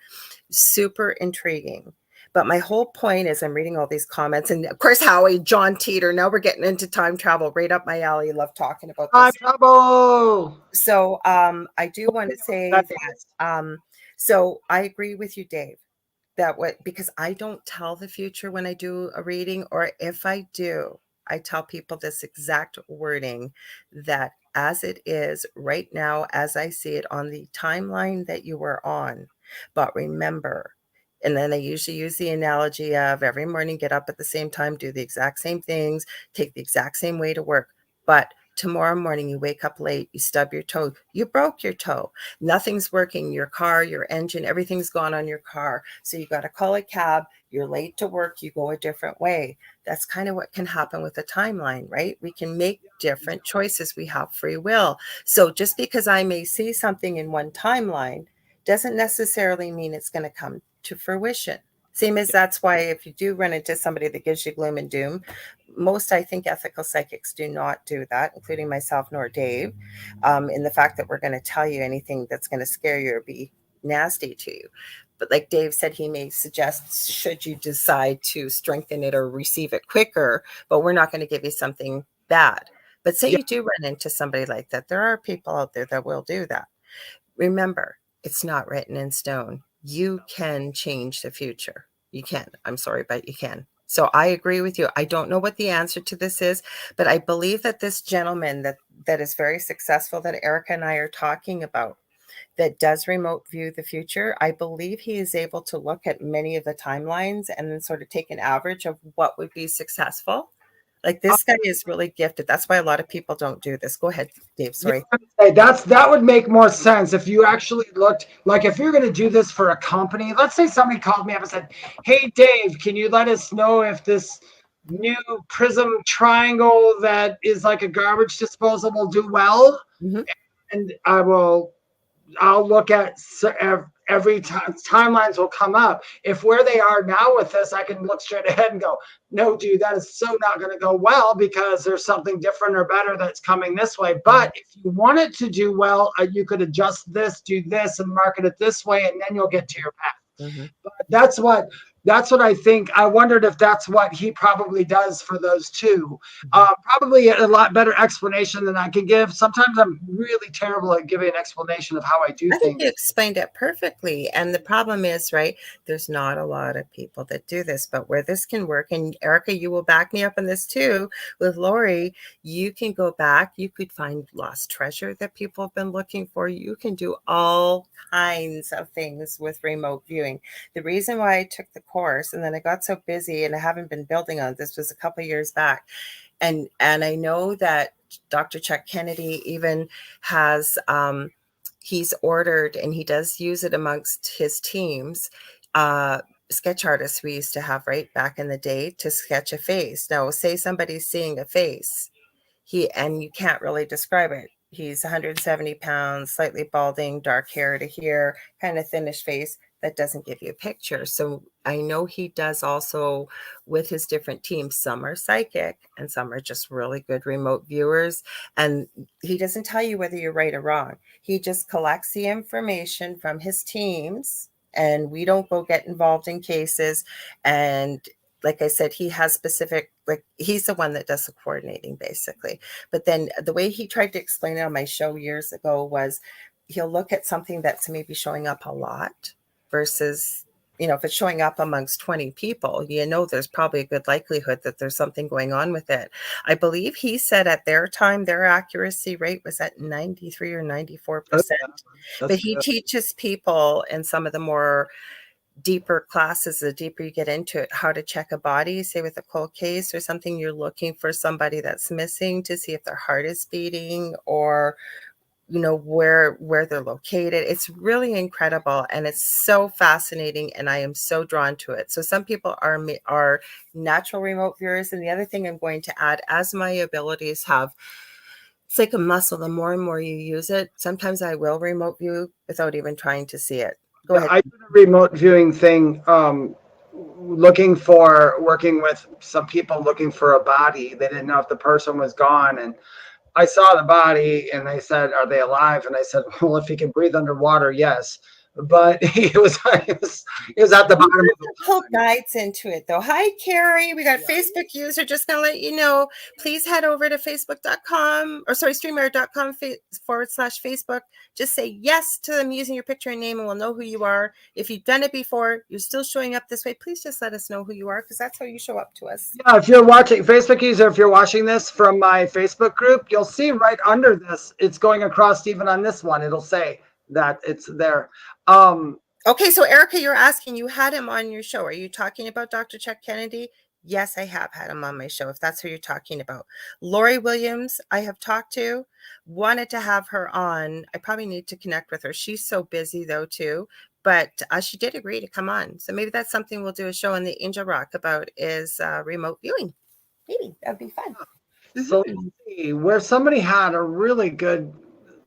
Super intriguing. But my whole point is I'm reading all these comments. And of course, Howie, John Teeter, now we're getting into time travel right up my alley. Love talking about this. Time travel. So I do want to say that, so I agree with you, Dave, that because I don't tell the future when I do a reading, or if I do, I tell people this exact wording, that as it is right now, as I see it on the timeline that you were on. But remember, and then I usually use the analogy of every morning, get up at the same time, do the exact same things, take the exact same way to work. But tomorrow morning, you wake up late, you stub your toe, you broke your toe, nothing's working, your car, your engine, everything's gone on your car. So you got to call a cab, you're late to work, you go a different way. That's kind of what can happen with a timeline, right? We can make different choices. We have free will. So just because I may see something in one timeline doesn't necessarily mean it's going to come to fruition. Same as that's why if you do run into somebody that gives you gloom and doom, most, I think, ethical psychics do not do that, including myself nor Dave, in the fact that we're going to tell you anything that's going to scare you or be nasty to you. But like Dave said, he may suggest, should you decide to strengthen it or receive it quicker, but we're not going to give you something bad. But say you do run into somebody like that, there are people out there that will do that. Remember, it's not written in stone. You can change the future. You can. I'm sorry, but you can. So I agree with you. I don't know what the answer to this is, but I believe that this gentleman that is very successful, that Erica and I are talking about, that does remote view the future, I believe he is able to look at many of the timelines and then sort of take an average of what would be successful. Like this guy is really gifted. That's why a lot of people don't do this. Go ahead, Dave. Sorry. That would make more sense if you actually looked, like if you're going to do this for a company. Let's say somebody called me up and said, "Hey Dave, can you let us know if this new prism triangle that is like a garbage disposal will do well?" Mm-hmm. And I'll look at every time timelines will come up. If where they are now with this, I can look straight ahead and go, "No, dude, that is so not going to go well because there's something different or better that's coming this way." But if you want it to do well, you could adjust this, do this, and market it this way, and then you'll get to your path. Mm-hmm. But that's what I think. I wondered if that's what he probably does for those two. Probably a lot better explanation than I can give. Sometimes I'm really terrible at giving an explanation of how I do things. I think you explained it perfectly. And the problem is, right, there's not a lot of people that do this, but where this can work, and Erica, you will back me up on this too, with Lori, you can go back, you could find lost treasure that people have been looking for. You can do all kinds of things with remote viewing. The reason why I took the course and then I got so busy and I haven't been building on this was a couple of years back. And I know that Dr. Chuck Kennedy even has, he's ordered, and he does use it amongst his teams, sketch artists we used to have right back in the day to sketch a face. Now, say somebody's seeing a face, and you can't really describe it. He's 170 pounds, slightly balding, dark hair to here, kind of thinnish face. That doesn't give you a picture. So I know he does also with his different teams. Some are psychic and some are just really good remote viewers. And he doesn't tell you whether you're right or wrong. He just collects the information from his teams, and we don't go get involved in cases. And like I said, he has specific, like he's the one that does the coordinating basically. But then the way he tried to explain it on my show years ago was he'll look at something that's maybe showing up a lot versus, if it's showing up amongst 20 people, there's probably a good likelihood that there's something going on with it. I believe he said at their time, their accuracy rate was at 93 or 94%. But he teaches people in some of the more deeper classes, the deeper you get into it, how to check a body, say with a cold case or something, you're looking for somebody that's missing to see if their heart is beating or where they're located. It's really incredible and it's so fascinating, and I am so drawn to it. So some people are natural remote viewers, and the other thing I'm going to add, as my abilities it's like a muscle, the more and more you use it, sometimes I will remote view without even trying to see it. Go ahead. I did a remote viewing thing working with some people looking for a body. They didn't know if the person was gone, and I saw the body, and they said, "Are they alive?" And I said, "Well, if he can breathe underwater, yes." But he was at the bottom of the pull guides into it though. Hi, Carrie. We got a Facebook user. Just gonna let you know, please head over to facebook.com or streamer.com /Facebook. Just say yes to them using your picture and name, and we'll know who you are. If you've done it before, you're still showing up this way, please just let us know who you are, because that's how you show up to us. Yeah, if you're watching Facebook user, if you're watching this from my Facebook group, you'll see right under this, it's going across even on this one. It'll say that it's there. Okay, so Erica, you're asking, you had him on your show. Are you talking about Dr. Chuck Kennedy? Yes, I have had him on my show, if that's who you're talking about. Lori Williams, I have talked to, wanted to have her on. I probably need to connect with her. She's so busy though too, but she did agree to come on. So maybe that's something we'll do a show on the Angel Rock about, is remote viewing. Maybe that'd be fun. So let's see, where somebody had a really good...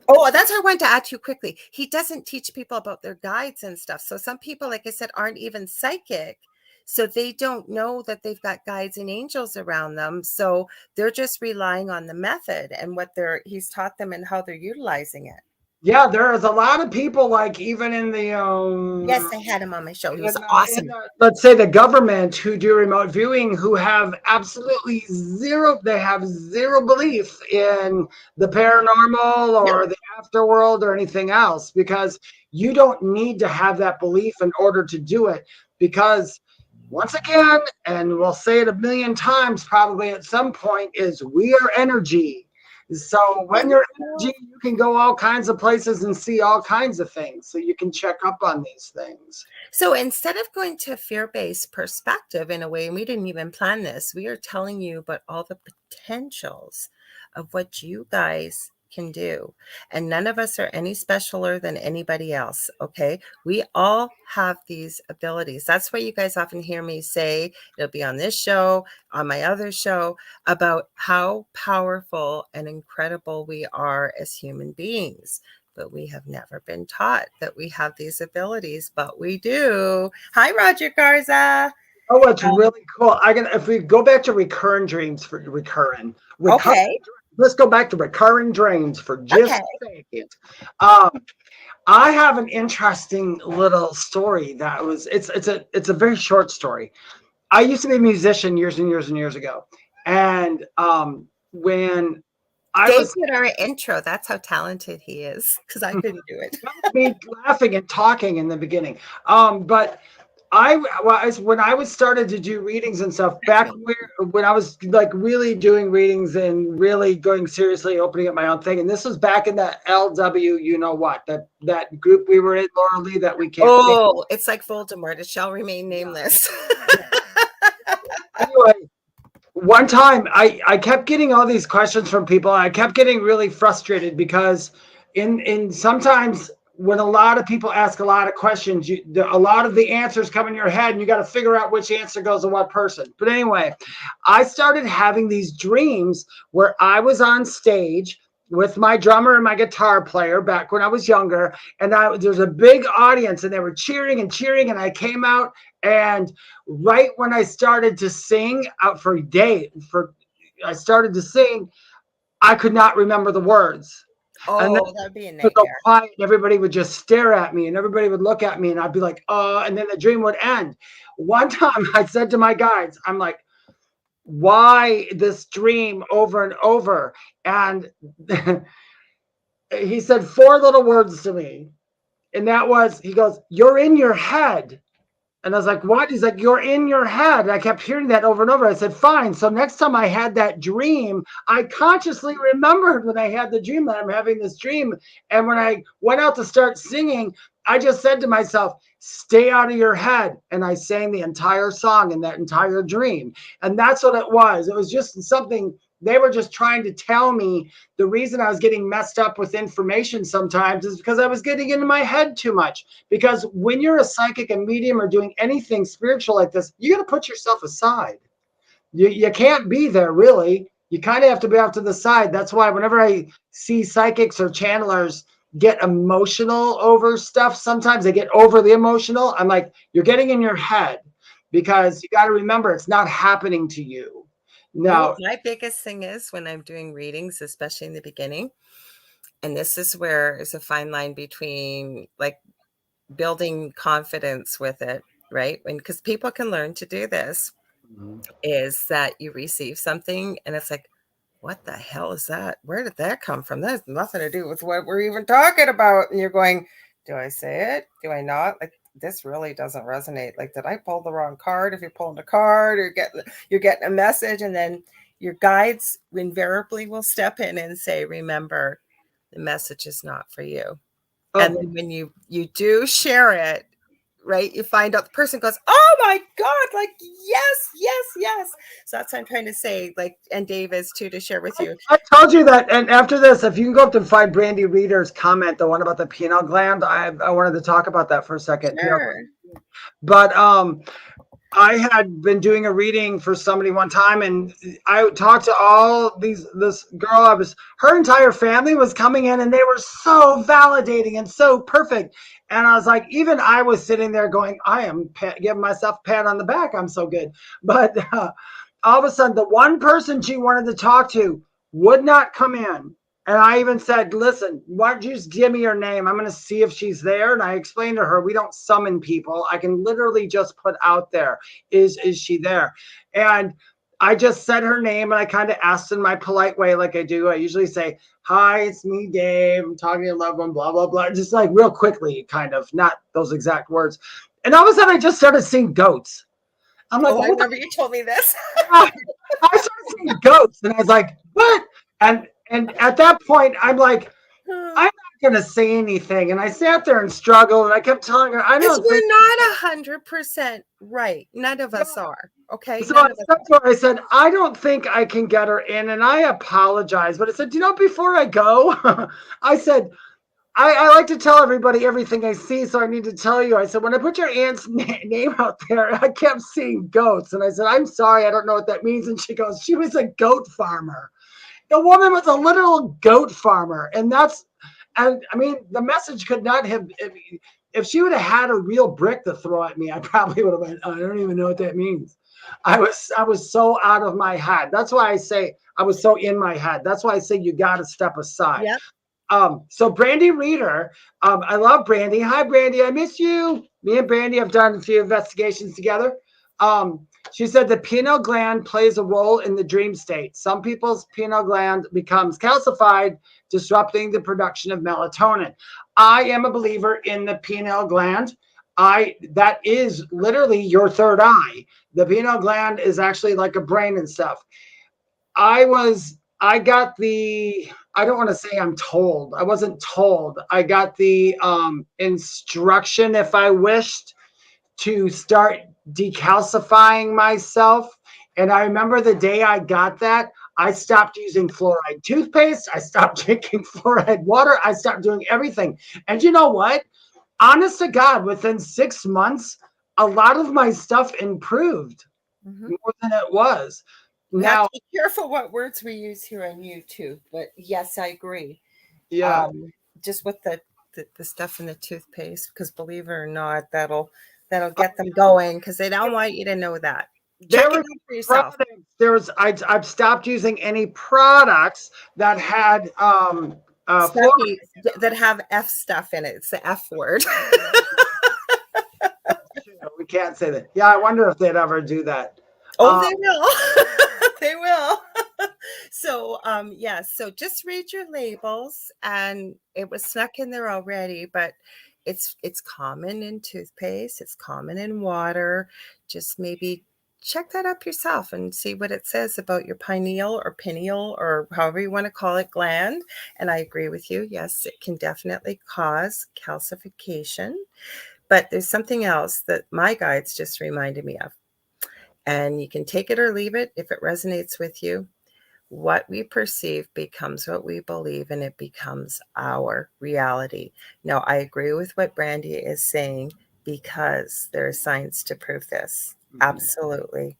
Oh, that's what I wanted to add to you quickly. He doesn't teach people about their guides and stuff. So some people, like I said, aren't even psychic. So they don't know that they've got guides and angels around them. So they're just relying on the method and what he's taught them and how they're utilizing it. Yeah, there is a lot of people, like even in the yes, I had him on my show. He was awesome. Let's say the government, who do remote viewing, who have absolutely zero belief in the paranormal or the afterworld or anything else, because you don't need to have that belief in order to do it. Because once again, and we'll say it a million times probably at some point, is we are energy. So when you're energy, you can go all kinds of places and see all kinds of things. So you can check up on these things. So instead of going to a fear-based perspective in a way, and we didn't even plan this, we are telling you about all the potentials of what you guys can do. And none of us are any specialer than anybody else. Okay. We all have these abilities. That's why you guys often hear me say, it'll be on this show, on my other show, about how powerful and incredible we are as human beings. But we have never been taught that we have these abilities, but we do. Hi, Roger Garza. Oh, it's really cool. If we go back to recurring dreams for recurring. Okay. Let's go back to recurring dreams for just a second. I have an interesting little story that was, it's a very short story. I used to be a musician years and years and years ago. And when Dave did our intro. That's how talented he is, because I couldn't do it. Me laughing and talking in the beginning. But when I was started to do readings and stuff back when I was like really doing readings and really going seriously, opening up my own thing. And this was back in that LW, you know what, that group we were in, Lorilei, that we can't. Oh, it's like Voldemort. It shall remain nameless. Anyway, one time I kept getting all these questions from people. I kept getting really frustrated because in sometimes when a lot of people ask a lot of questions, a lot of the answers come in your head and you got to figure out which answer goes to what person. But anyway, I started having these dreams where I was on stage with my drummer and my guitar player back when I was younger. And there's a big audience and they were cheering and cheering. And I came out, and right when I started to sing out I started to sing, I could not remember the words. Oh, that'd be a nightmare. Quiet, everybody would just stare at me and everybody would look at me and I'd be like, and then the dream would end. One time I said to my guides, I'm like, why this dream over and over? And he said 4 little words to me. And that was, he goes, "You're in your head." And I was like, what? He's like, "You're in your head." And I kept hearing that over and over. I said, fine. So next time I had that dream, I consciously remembered when I had the dream that I'm having this dream. And when I went out to start singing, I just said to myself, "Stay out of your head." And I sang the entire song in that entire dream. And that's what it was. It was just something they were just trying to tell me. The reason I was getting messed up with information sometimes is because I was getting into my head too much. Because when you're a psychic and medium or doing anything spiritual like this, you got to put yourself aside. You can't be there, really. You kind of have to be off to the side. That's why whenever I see psychics or channelers get emotional over stuff, sometimes they get overly emotional. I'm like, you're getting in your head. because you got to remember it's not happening to you. Now, my biggest thing is when I'm doing readings, especially in the beginning, and this is where there's a fine line between like building confidence with it, right? Because people can learn to do this, is that you receive something and it's like, what the hell is that? Where did that come from? That has nothing to do with what we're even talking about. And you're going, do I say it? Do I not? Like, this really doesn't resonate. Like, did I pull the wrong card? If you're pulling a card, or you're getting a message, and then your guides invariably will step in and say, remember, the message is not for you. And then when you do share it, right, you find out the person goes, oh my God, like, yes. So that's what I'm trying to say, like, and Dave is too, to share with you. I told you that, and after this, if you can go up and find Brandy Reader's comment, the one about the pineal gland, I wanted to talk about that for a second. Sure. But I had been doing a reading for somebody one time, and I talked to this girl. Her entire family was coming in, and they were so validating and so perfect. And I was like, even I was sitting there going, I am giving myself a pat on the back. I'm so good. But all of a sudden, the one person she wanted to talk to would not come in. And I even said, listen, why don't you just give me your name? I'm going to see if she's there. And I explained to her, we don't summon people. I can literally just put out there, is she there? And I just said her name, and I kind of asked in my polite way, like I do. I usually say, hi, it's me, Dave. I'm talking to your loved one, blah, blah, blah. Just like real quickly, kind of, not those exact words. And all of a sudden, I just started seeing goats. I'm like, I remember you told me this. I started seeing goats, and I was like, what? And at that point, I'm like, I'm not going to say anything. And I sat there and struggled, and I kept telling her, I don't think we're not 100% right. None of us are. Okay. So that's why I said, I don't think I can get her in, and I apologize. But I said, before I go, I said, I like to tell everybody everything I see, so I need to tell you. I said, when I put your aunt's name out there, I kept seeing goats. And I said, I'm sorry, I don't know what that means. And she goes, she was a goat farmer. The woman was a literal goat farmer. And I mean, the message could not have, if she would have had a real brick to throw at me, I probably would have went, I don't even know what that means. I was so out of my head. That's why I say I was so in my head. That's why I say you got to step aside. Yep. So Brandy Reader, I love Brandy. Hi, Brandy. I miss you. Me and Brandy have done a few investigations together. She said the pineal gland plays a role in the dream state. Some people's pineal gland becomes calcified, disrupting the production of melatonin. I am a believer in the pineal gland. That is literally your third eye. The pineal gland is actually like a brain and stuff. I got the, I don't want to say I'm told. I wasn't told. I got the instruction, if I wished, to start decalcifying myself. And I remember the day I got that, I stopped using fluoride toothpaste. I stopped drinking fluoride water. I stopped doing everything. And you know what? Honest to God, within 6 months, a lot of my stuff improved more than it was. We have to be careful what words we use here on YouTube, but yes, I agree. Yeah. Just with the stuff in the toothpaste, because believe it or not, that'll get them going, because they don't want you to know that. Check it out for yourself. I've stopped using any products that had that have F stuff in it. It's the F word. We can't say that. Yeah, I wonder if they'd ever do that. Oh, they will. They will. So, so just read your labels, and it was snuck in there already, but it's common in toothpaste. It's common in water. Just maybe check that up yourself and see what it says about your pineal or however you want to call it gland. And I agree with you. Yes, it can definitely cause calcification, but there's something else that my guides just reminded me of. And you can take it or leave it if it resonates with you. What we perceive becomes what we believe, and it becomes our reality. Now, I agree with what Brandy is saying, because there is science to prove this. Absolutely.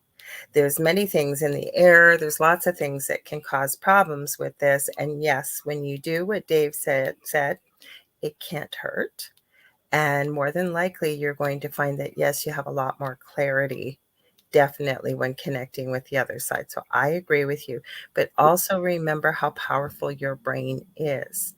There's many things in the air. There's lots of things that can cause problems with this. And yes, when you do what Dave said, it can't hurt. And more than likely, you're going to find that, yes, you have a lot more clarity, definitely, when connecting with the other side. So I agree with you. But also remember how powerful your brain is.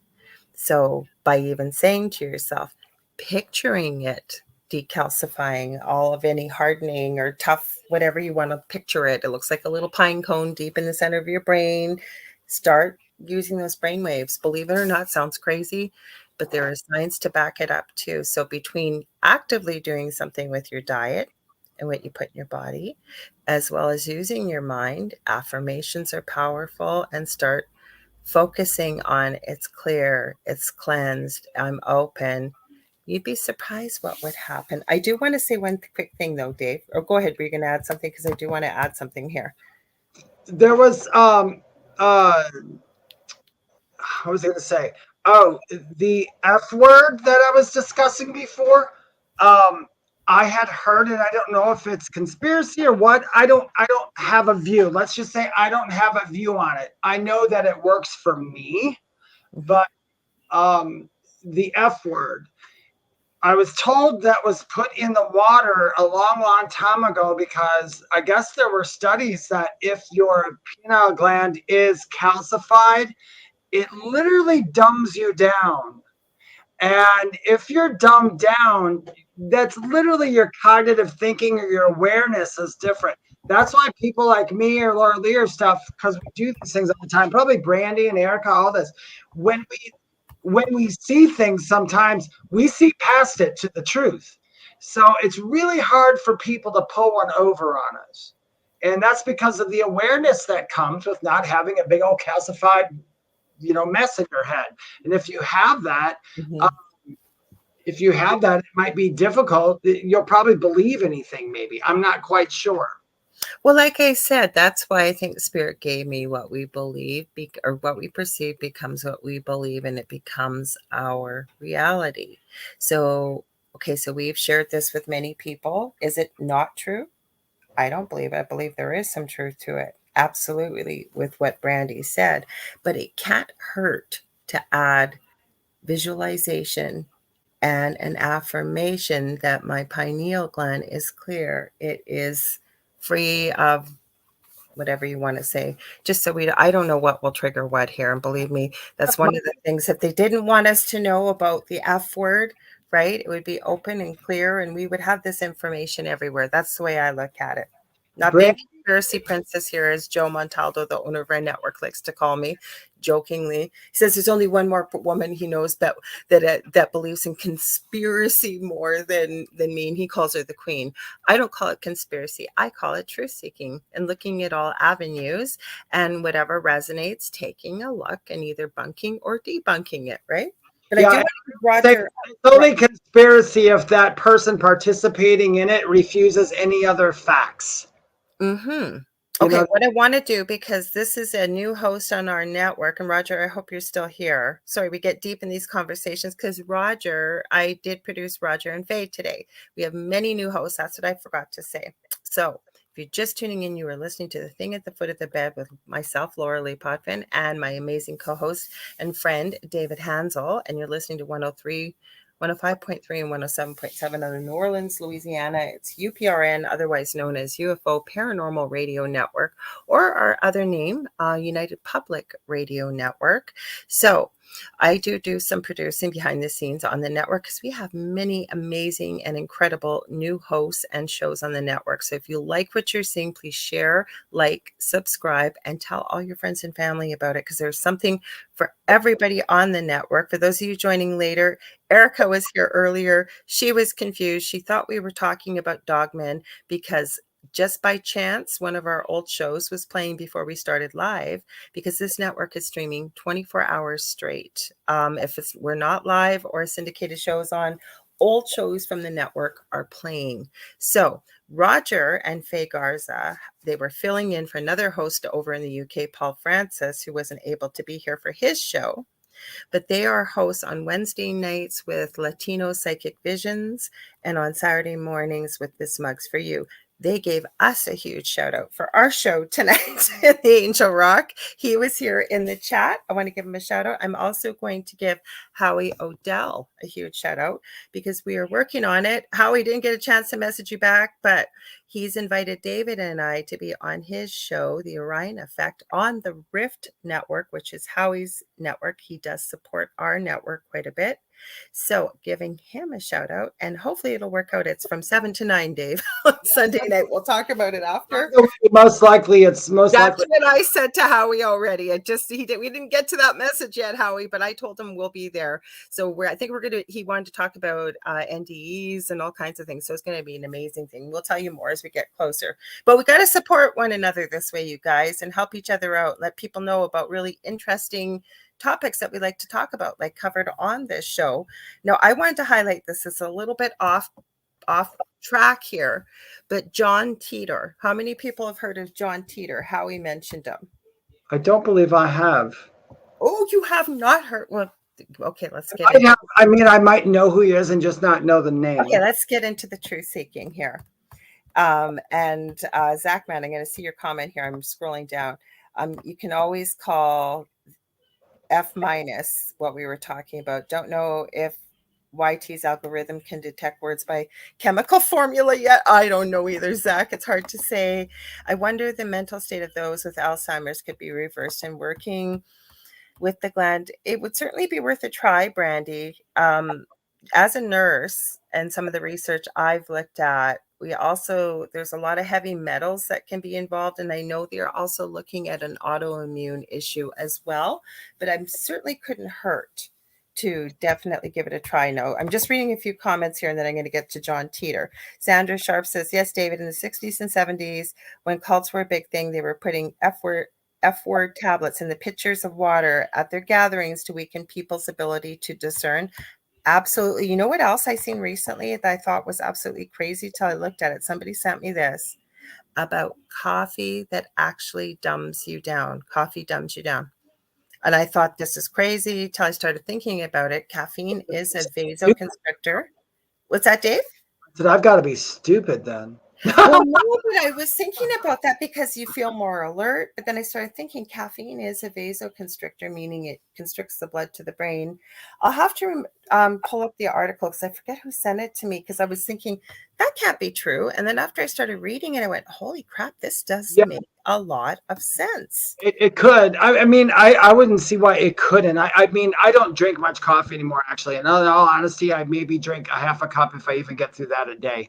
So by even saying to yourself, picturing it decalcifying, all of any hardening or tough, whatever you want to picture it, it looks like a little pine cone deep in the center of your brain. Start using those brain waves. Believe it or not, sounds crazy, but there is science to back it up too. So between actively doing something with your diet and what you put in your body, as well as using your mind, affirmations are powerful, and start focusing on it's clear, it's cleansed, I'm open. You'd be surprised what would happen. I do want to say one quick thing though, Dave. Or go ahead, were you going to add something? Because I do want to add something here. There was I was going to say, oh, the F word that I was discussing before. I had heard it. I don't know if it's conspiracy or what. I don't have a view. Let's just say I don't have a view on it. I know that it works for me, but the F word, I was told that was put in the water a long time ago because I guess there were studies that if your pineal gland is calcified, it literally dumbs you down. And if you're dumbed down, that's literally your cognitive thinking or your awareness is different. That's why people like me or Lorilei or stuff, because we do these things all the time, probably Brandy and Erica, all this. When we see things, sometimes we see past it to the truth. So it's really hard for people to pull one over on us. And that's because of the awareness that comes with not having a big old calcified, mess in your head. And if you have that, it might be difficult. You'll probably believe anything, maybe. I'm not quite sure. Well, like I said, that's why I think Spirit gave me what we believe, or what we perceive becomes what we believe, and it becomes our reality. So, okay, so we've shared this with many people. Is it not true? I don't believe it. I believe there is some truth to it. Absolutely, with what Brandy said. But it can't hurt to add visualization and an affirmation that my pineal gland is clear. It is free of whatever you want to say, just so I don't know what will trigger what here. And believe me, that's one of the things that they didn't want us to know about the F word, right? It would be open and clear, and we would have this information everywhere. That's the way I look at it. Not being conspiracy princess here, as Joe Montaldo, the owner of our network, likes to call me jokingly. He says there's only one more woman he knows that believes in conspiracy more than me, and he calls her the queen. I don't call it conspiracy. I call it truth seeking and looking at all avenues, and whatever resonates, taking a look and either bunking or debunking it, right? But yeah, I do want Roger. It's only conspiracy if that person participating in it refuses any other facts. Okay, what I want to do, because this is a new host on our network, and Roger, I hope you're still here. Sorry, we get deep in these conversations because Roger, I did produce Roger and Faye today. We have many new hosts. That's what I forgot to say. So if you're just tuning in, you are listening to The Thing at the Foot of the Bed with myself, Lorilei Potvin, and my amazing co-host and friend, David Hanzel, and you're listening to 105.3 and 107.7 out of New Orleans, Louisiana. It's UPRN, otherwise known as UFO Paranormal Radio Network, or our other name, United Public Radio Network. So I do some producing behind the scenes on the network because we have many amazing and incredible new hosts and shows on the network. So if you like what you're seeing, please share, like, subscribe, and tell all your friends and family about it, because there's something for everybody on the network. For those of you joining later, Erica was here earlier. She was confused. She thought we were talking about dogmen because just by chance, one of our old shows was playing before we started live, because this network is streaming 24 hours straight. If we're not live or a syndicated show is on, old shows from the network are playing. So Roger and Faye Garza, they were filling in for another host over in the UK, Paul Francis, who wasn't able to be here for his show. But they are hosts on Wednesday nights with Latino Psychic Visions and on Saturday mornings with This Mug's for You. they gave us a huge shout out for our show tonight in the Angel Rock. He was here in the chat. I want to give him a shout out. I'm also going to give Howie Odell a huge shout out because we are working on it. Howie didn't get a chance to message you back, but he's invited David and I to be on his show, The Orion Effect, on the Rift Network, which is Howie's network. He does support our network quite a bit. So giving him a shout out, and hopefully it'll work out. It's from 7 to 9, Dave, on Sunday night. We'll talk about it after. Most likely, it's most That's likely. what I said to Howie already. We didn't get to that message yet, Howie, but I told him we'll be there. So he wanted to talk about NDEs and all kinds of things. So it's going to be an amazing thing. We'll tell you more as we get closer. But we got to support one another this way, you guys, and help each other out. Let people know about really interesting topics that we like to talk about, like covered on this show. Now, I wanted to highlight this. It's a little bit off track here, but John Teeter. How many people have heard of John Teeter? Howie mentioned him. I don't believe I have. Oh, you have not heard? Well, okay, let's get I might know who he is and just not know the name. Okay, let's get into the truth seeking here. And Zach, man, I'm going to see your comment here. I'm scrolling down. You can always call F-, what we were talking about. Don't know if YT's algorithm can detect words by chemical formula yet. I don't know either, Zach. It's hard to say. I wonder the mental state of those with Alzheimer's could be reversed and working with the gland. It would certainly be worth a try, Brandy. As a nurse and some of the research I've looked at, there's a lot of heavy metals that can be involved. And I know they're also looking at an autoimmune issue as well, but I certainly couldn't hurt to definitely give it a try. No, I'm just reading a few comments here and then I'm going to get to John Teeter. Sandra Sharp says, yes, David, in the 60s and 70s, when cults were a big thing, they were putting F-word tablets in the pitchers of water at their gatherings to weaken people's ability to discern. Absolutely. You know what else I seen recently that I thought was absolutely crazy till I looked at it? Somebody sent me this about coffee that actually dumbs you down. Coffee dumbs you down. And I thought this is crazy till I started thinking about it. Caffeine is a vasoconstrictor. What's that, Dave? I said, I've got to be stupid then. Well, no, but I was thinking about that because you feel more alert. But then I started thinking caffeine is a vasoconstrictor, meaning it constricts the blood to the brain. I'll have to pull up the article because I forget who sent it to me because I was thinking that can't be true. And then after I started reading it, I went, holy crap, this does make a lot of sense. It could. I mean, I wouldn't see why it couldn't. I mean, I don't drink much coffee anymore, actually. And in all honesty, I maybe drink a half a cup if I even get through that a day.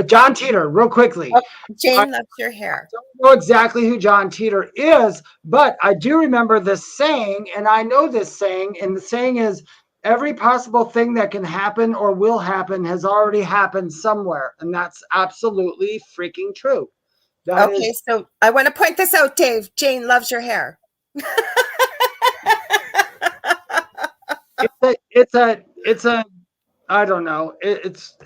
John Teeter, real quickly. Jane loves your hair. I don't know exactly who John Teeter is, but I do remember this saying, and I know this saying, and the saying is, every possible thing that can happen or will happen has already happened somewhere, and that's absolutely freaking true. So I want to point this out, Dave. Jane loves your hair. It's a I don't know. It's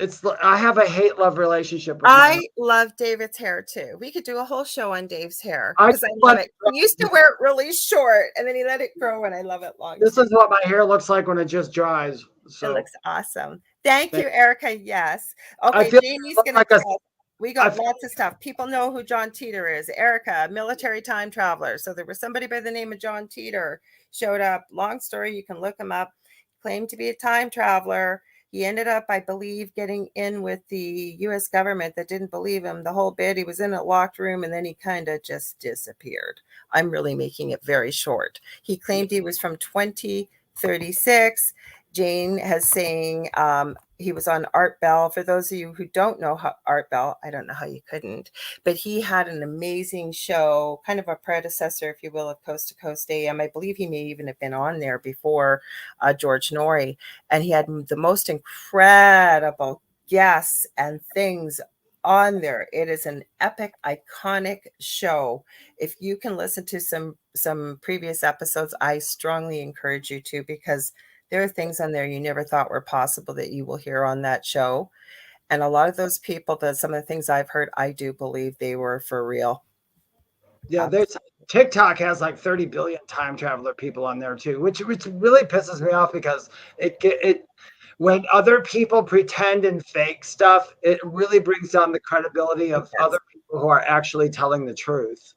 I have a hate-love relationship with I love David's hair too. We could do a whole show on Dave's hair because I love it. He used to wear it really short and then he let it grow and I love it long. This is what my hair looks like when it just dries. So it looks awesome. Thank you, Erica. Yes. Okay, Jamie's gonna we got lots of stuff. People know who John Teeter is. Erica, military time traveler. So there was somebody by the name of John Teeter showed up. Long story, you can look him up. Claimed to be a time traveler. He ended up, I believe, getting in with the U.S. government that didn't believe him the whole bit. He was in a locked room and then he kind of just disappeared. I'm really making it very short. He claimed he was from 2036. Jane has saying he was on Art Bell. For those of you who don't know Art Bell, I don't know how you couldn't, but he had an amazing show, kind of a predecessor, if you will, of Coast to Coast AM. I believe he may even have been on there before George Norrie, and he had the most incredible guests and things on there. It is an epic, iconic show. If you can listen to some previous episodes, I strongly encourage you to, because there are things on there you never thought were possible that you will hear on that show. And a lot of those people, some of the things I've heard, I do believe they were for real. Yeah, TikTok has like 30 billion time traveler people on there too, which really pisses me off because when other people pretend and fake stuff, it really brings down the credibility of other people who are actually telling the truth.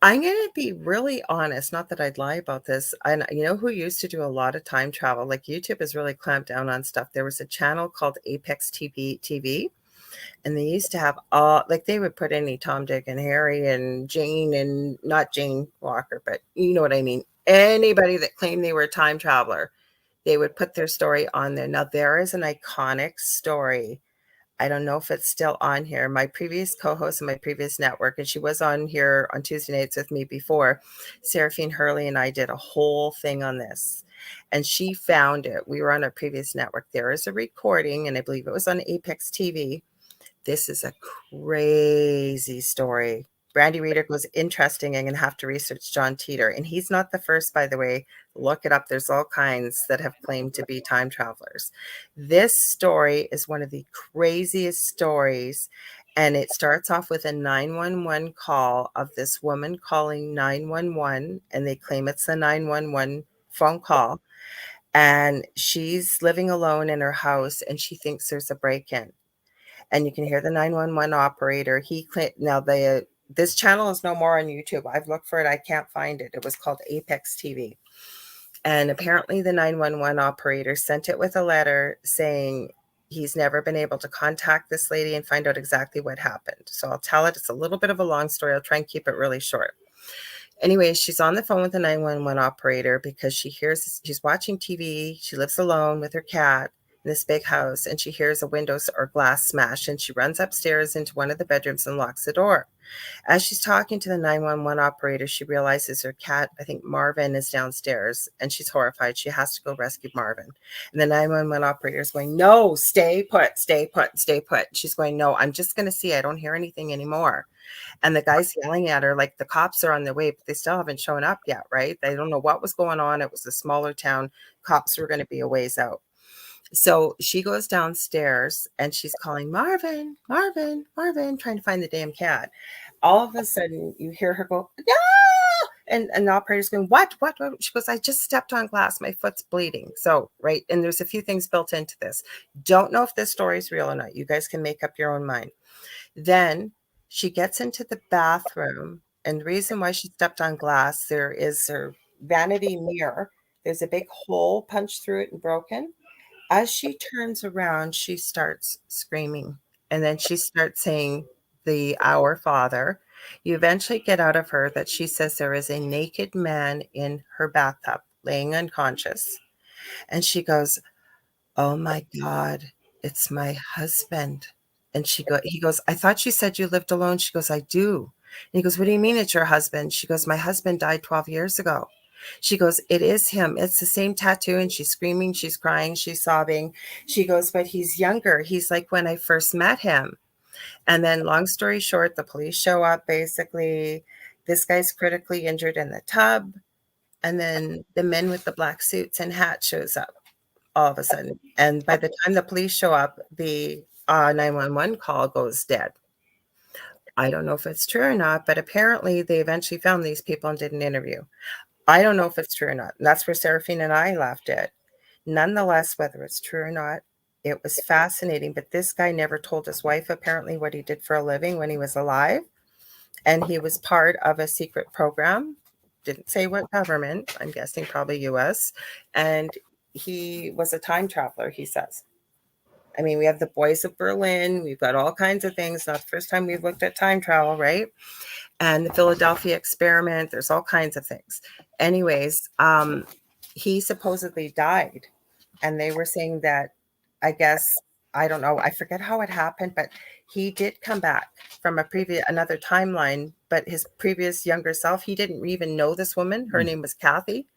I'm going to be really honest, not that I'd lie about this. And you know who used to do a lot of time travel? Like YouTube has really clamped down on stuff. There was a channel called Apex TV, and they used to have like they would put any Tom, Dick, and Harry and Jane, and not Jane Walker, but you know what I mean. Anybody that claimed they were a time traveler, they would put their story on there. Now there is an iconic story. I don't know if it's still on here. My previous co-host in my previous network, and she was on here on Tuesday nights with me before, Seraphine Hurley and I did a whole thing on this. And she found it. We were on a previous network. There is a recording, and I believe it was on Apex TV. This is a crazy story. Brandy Reader goes, interesting. I'm going to have to research John Teeter. And he's not the first, by the way. Look it up. There's all kinds that have claimed to be time travelers. This story is one of the craziest stories. And it starts off with a 911 call of this woman calling 911. And they claim it's a 911 phone call. And she's living alone in her house, and she thinks there's a break-in. And you can hear the 911 operator. This channel is no more on YouTube. I've looked for it. I can't find it. It was called Apex TV. And apparently the 911 operator sent it with a letter saying he's never been able to contact this lady and find out exactly what happened. So I'll tell it. It's a little bit of a long story. I'll try and keep it really short. Anyways, she's on the phone with the 911 operator because she's watching TV. She lives alone with her cat in this big house, and she hears a window or glass smash, and she runs upstairs into one of the bedrooms and locks the door. As she's talking to the 911 operator, she realizes her cat, I think Marvin, is downstairs, and she's horrified. She has to go rescue Marvin. And the 911 operator is going, no, stay put, stay put, stay put. She's going, no, I'm just going to see. I don't hear anything anymore. And the guy's yelling at her like the cops are on their way, but they still haven't shown up yet, right? They don't know what was going on. It was a smaller town. Cops were going to be a ways out. So she goes downstairs and she's calling Marvin, Marvin, Marvin, trying to find the damn cat. All of a sudden, you hear her go, no! And the operator's going, what? She goes, I just stepped on glass. My foot's bleeding. So, right. And there's a few things built into this. Don't know if this story is real or not. You guys can make up your own mind. Then she gets into the bathroom. And the reason why she stepped on glass, there is her vanity mirror. There's a big hole punched through it and broken. As she turns around, she starts screaming. And then she starts saying the Our Father. You eventually get out of her that she says there is a naked man in her bathtub laying unconscious. And she goes, oh my God, it's my husband. And he goes, I thought you said you lived alone. She goes, I do. And he goes, what do you mean it's your husband? She goes, my husband died 12 years ago. She goes, it is him. It's the same tattoo. And she's screaming, she's crying, she's sobbing. She goes, but he's younger. He's like when I first met him. And then long story short, the police show up. Basically, this guy's critically injured in the tub. And then the men with the black suits and hats shows up all of a sudden. And by the time the police show up, the 911 call goes dead. I don't know if it's true or not, but apparently they eventually found these people and did an interview. I don't know if it's true or not. And that's where Seraphine and I left it. Nonetheless, whether it's true or not, it was fascinating. But this guy never told his wife, apparently, what he did for a living when he was alive. And he was part of a secret program. Didn't say what government. I'm guessing probably U.S. And he was a time traveler, he says. I mean, we have the Boys of Berlin. We've got all kinds of things. Not the first time we've looked at time travel, right? And the Philadelphia experiment. There's all kinds of things. Anyways, he supposedly died. And they were saying that, I guess, I don't know, I forget how it happened, but he did come back from another timeline, but his previous younger self, he didn't even know this woman. Her name was Kathy.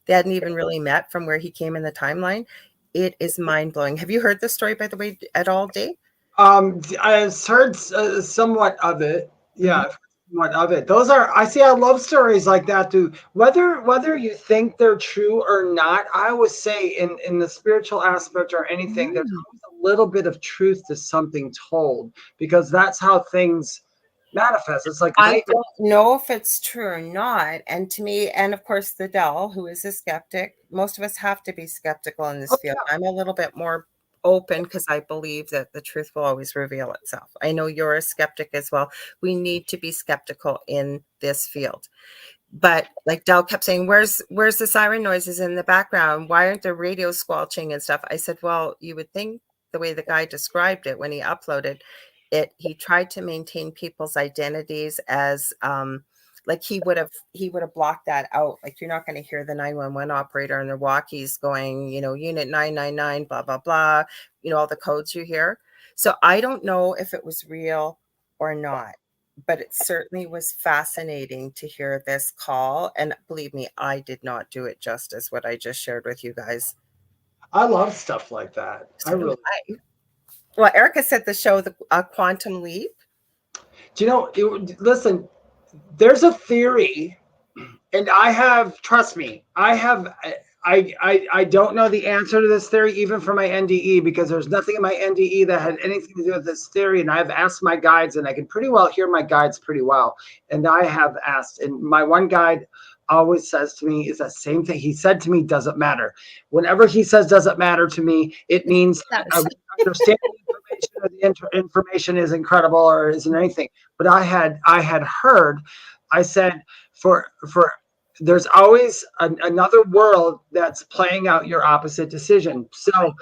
They hadn't even really met from where he came in the timeline. It is mind-blowing. Have you heard this story, by the way, at all, Dave? I've heard somewhat of it. Yeah, somewhat of it. I love stories like that too. Whether you think they're true or not, I always say in the spiritual aspect or anything, there's always a little bit of truth to something told, because that's how things manifest. It's like I don't know if it's true or not. And to me, and of course, the Dell, who is a skeptic, most of us have to be skeptical in this field. I'm a little bit more open because I believe that the truth will always reveal itself. I know you're a skeptic as well. We need to be skeptical in this field. But like Del kept saying, where's the siren noises in the background? Why aren't the radios squelching and stuff? I said, well, you would think the way the guy described it when he uploaded it, he tried to maintain people's identities as like he would have blocked that out. Like you're not going to hear the 911 operator on their walkies going, you know, unit 999, blah, blah, blah, you know, all the codes you hear. So I don't know if it was real or not, but it certainly was fascinating to hear this call. And believe me, I did not do it justice what I just shared with you guys. I love stuff like that. So well, Erica said the show, the Quantum Leap. Do you know, listen, there's a theory, and trust me, I don't know the answer to this theory, even for my NDE, because there's nothing in my NDE that had anything to do with this theory. And I've asked my guides, and I can pretty well hear my guides pretty well. And I have asked, and my one guide always says to me is that same thing. He said to me, doesn't matter. Whenever he says doesn't matter to me, it means understanding information or the information is incredible or isn't anything. But I had heard, I said, for there's always another world that's playing out your opposite decision. So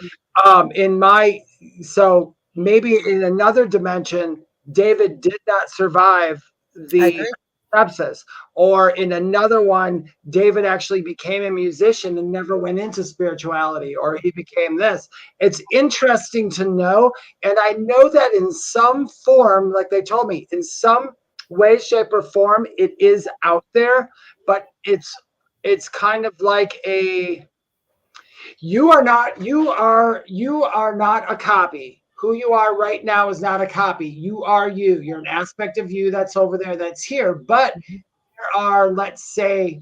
so maybe in another dimension, David did not survive the sepsis, or in another one, David actually became a musician and never went into spirituality, or he became this. It's interesting to know. And I know that in some form, like they told me, in some way, shape, or form, it is out there, but it's kind of like you are not a copy. Who you are right now is not a copy. You are you. You're an aspect of you that's over there, that's here. But there are, let's say,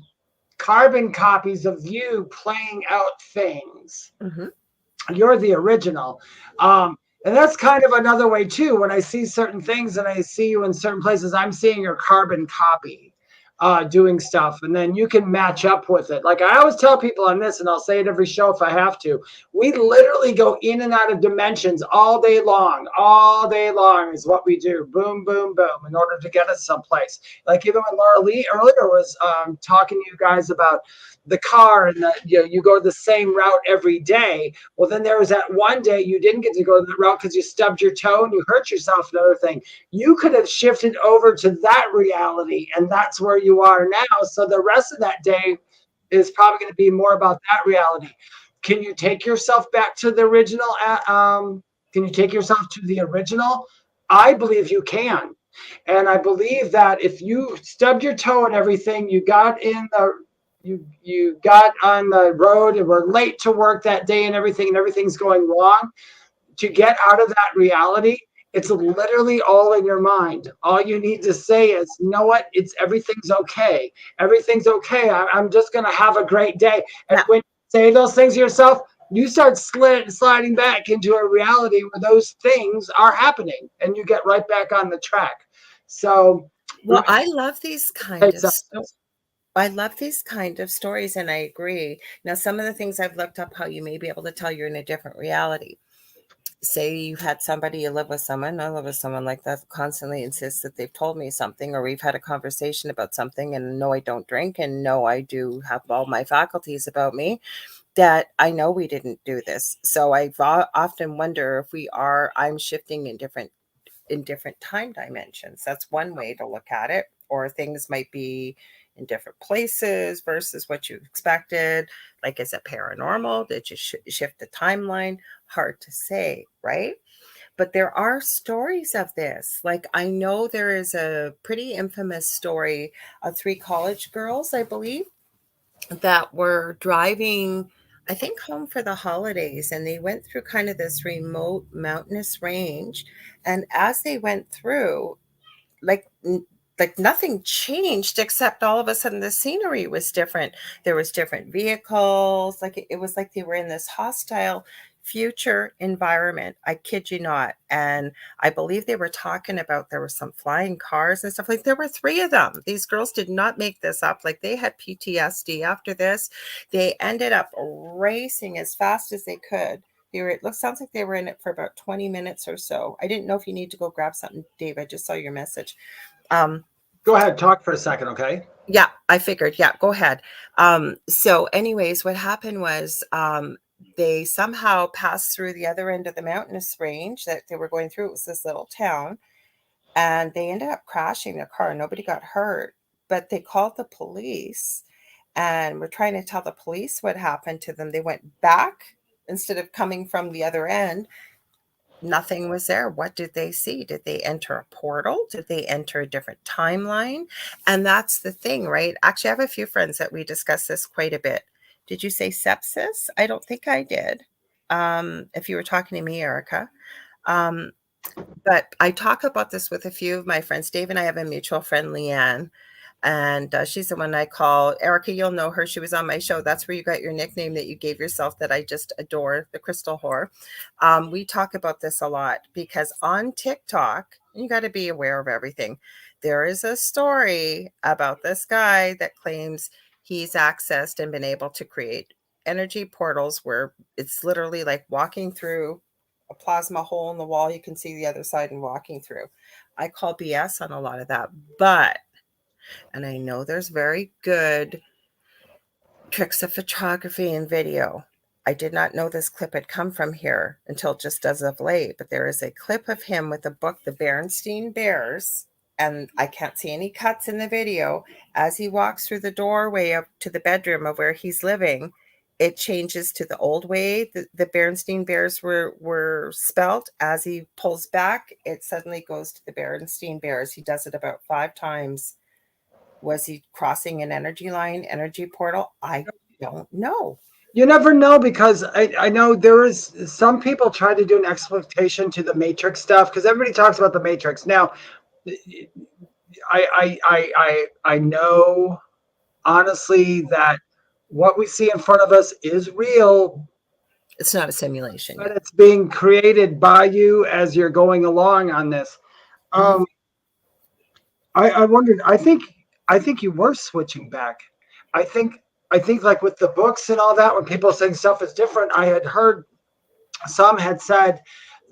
carbon copies of you playing out things. Mm-hmm. You're the original. And that's kind of another way too. When I see certain things and I see you in certain places, I'm seeing your carbon copy doing stuff, and then you can match up with it. Like I always tell people on this, and I'll say it every show if I have to, we literally go in and out of dimensions all day long is what we do. Boom, boom, boom, in order to get us someplace. Like even when Lorilei earlier was talking to you guys about the car and you go the same route every day. Well, then there was that one day you didn't get to go that route because you stubbed your toe and you hurt yourself. Another thing, you could have shifted over to that reality, and that's where you are now. So the rest of that day is probably going to be more about that reality. Can you take yourself back to the original? Can you take yourself to the original? I believe you can. And I believe that if you stubbed your toe and everything, you got on the road and were late to work that day and everything's going wrong, to get out of that reality, it's literally all in your mind. All you need to say is, you know what? Everything's okay. Everything's okay. I'm just going to have a great day. And when you say those things to yourself, you start sliding back into a reality where those things are happening, and you get right back on the track. So, well, I love these I love these kind of stories, and I agree. Now, some of the things I've looked up, how you may be able to tell you're in a different reality. Say you had somebody, you live with someone, I live with someone like that, constantly insists that they've told me something, or we've had a conversation about something, and no, I don't drink, and no, I do have all my faculties about me, that I know we didn't do this. So I often wonder if I'm shifting in different time dimensions. That's one way to look at it. Or things might be in different places versus what you expected. Like, is it paranormal? Did you shift the timeline? Hard to say, right? But there are stories of this. Like, I know there is a pretty infamous story of 3 college girls, I believe, that were driving, I think, home for the holidays, and they went through kind of this remote mountainous range. And as they went through, like nothing changed, except all of a sudden the scenery was different. There was different vehicles. Like it was like they were in this hostile future environment. I kid you not. And I believe they were talking about, there were some flying cars and stuff. Like there were 3 of them. These girls did not make this up. Like they had PTSD after this. They ended up racing as fast as they could Sounds like they were in it for about 20 minutes or so. I didn't know if you need to go grab something, Dave. I just saw your message. Go ahead, talk for a second, okay? Yeah, I figured. Yeah, go ahead. So anyways, what happened was they somehow passed through the other end of the mountainous range that they were going through. It was this little town, and they ended up crashing their car. Nobody got hurt, but they called the police and were trying to tell the police what happened to them. They went back instead of coming from the other end. Nothing was there. What did they see? Did they enter a portal? Did they enter a different timeline? And that's the thing, right? Actually, I have a few friends that we discuss this quite a bit. Did you say sepsis? I don't think I did. If you were talking to me, Erica. But I talk about this with a few of my friends. Dave and I have a mutual friend, Leanne, and she's the one I call Erica. You'll know her. She was on my show. That's where you got your nickname that you gave yourself that I just adore, the Crystal Whore. We talk about this a lot because on TikTok, you got to be aware of everything. There is a story about this guy that claims he's accessed and been able to create energy portals where it's literally like walking through a plasma hole in the wall. You can see the other side and walking through. I call BS on a lot of that, and I know there's very good tricks of photography and video. I did not know this clip had come from here until just as of late, but there is a clip of him with a book, The Berenstain Bears, and I can't see any cuts in the video. As he walks through the doorway up to the bedroom of where he's living, it changes to the old way the Berenstain Bears were spelt. As he pulls back, it suddenly goes to the Berenstain Bears. He does it about 5 times. Was he crossing an energy line, energy portal? I don't know. You never know, because I know there is some people try to do an exploitation to the Matrix stuff, because everybody talks about the Matrix. Now, I know honestly that what we see in front of us is real. It's not a simulation, but it's being created by you as you're going along on this. I wondered. I think you were switching back. I think like with the books and all that, when people are saying stuff is different, I had heard some had said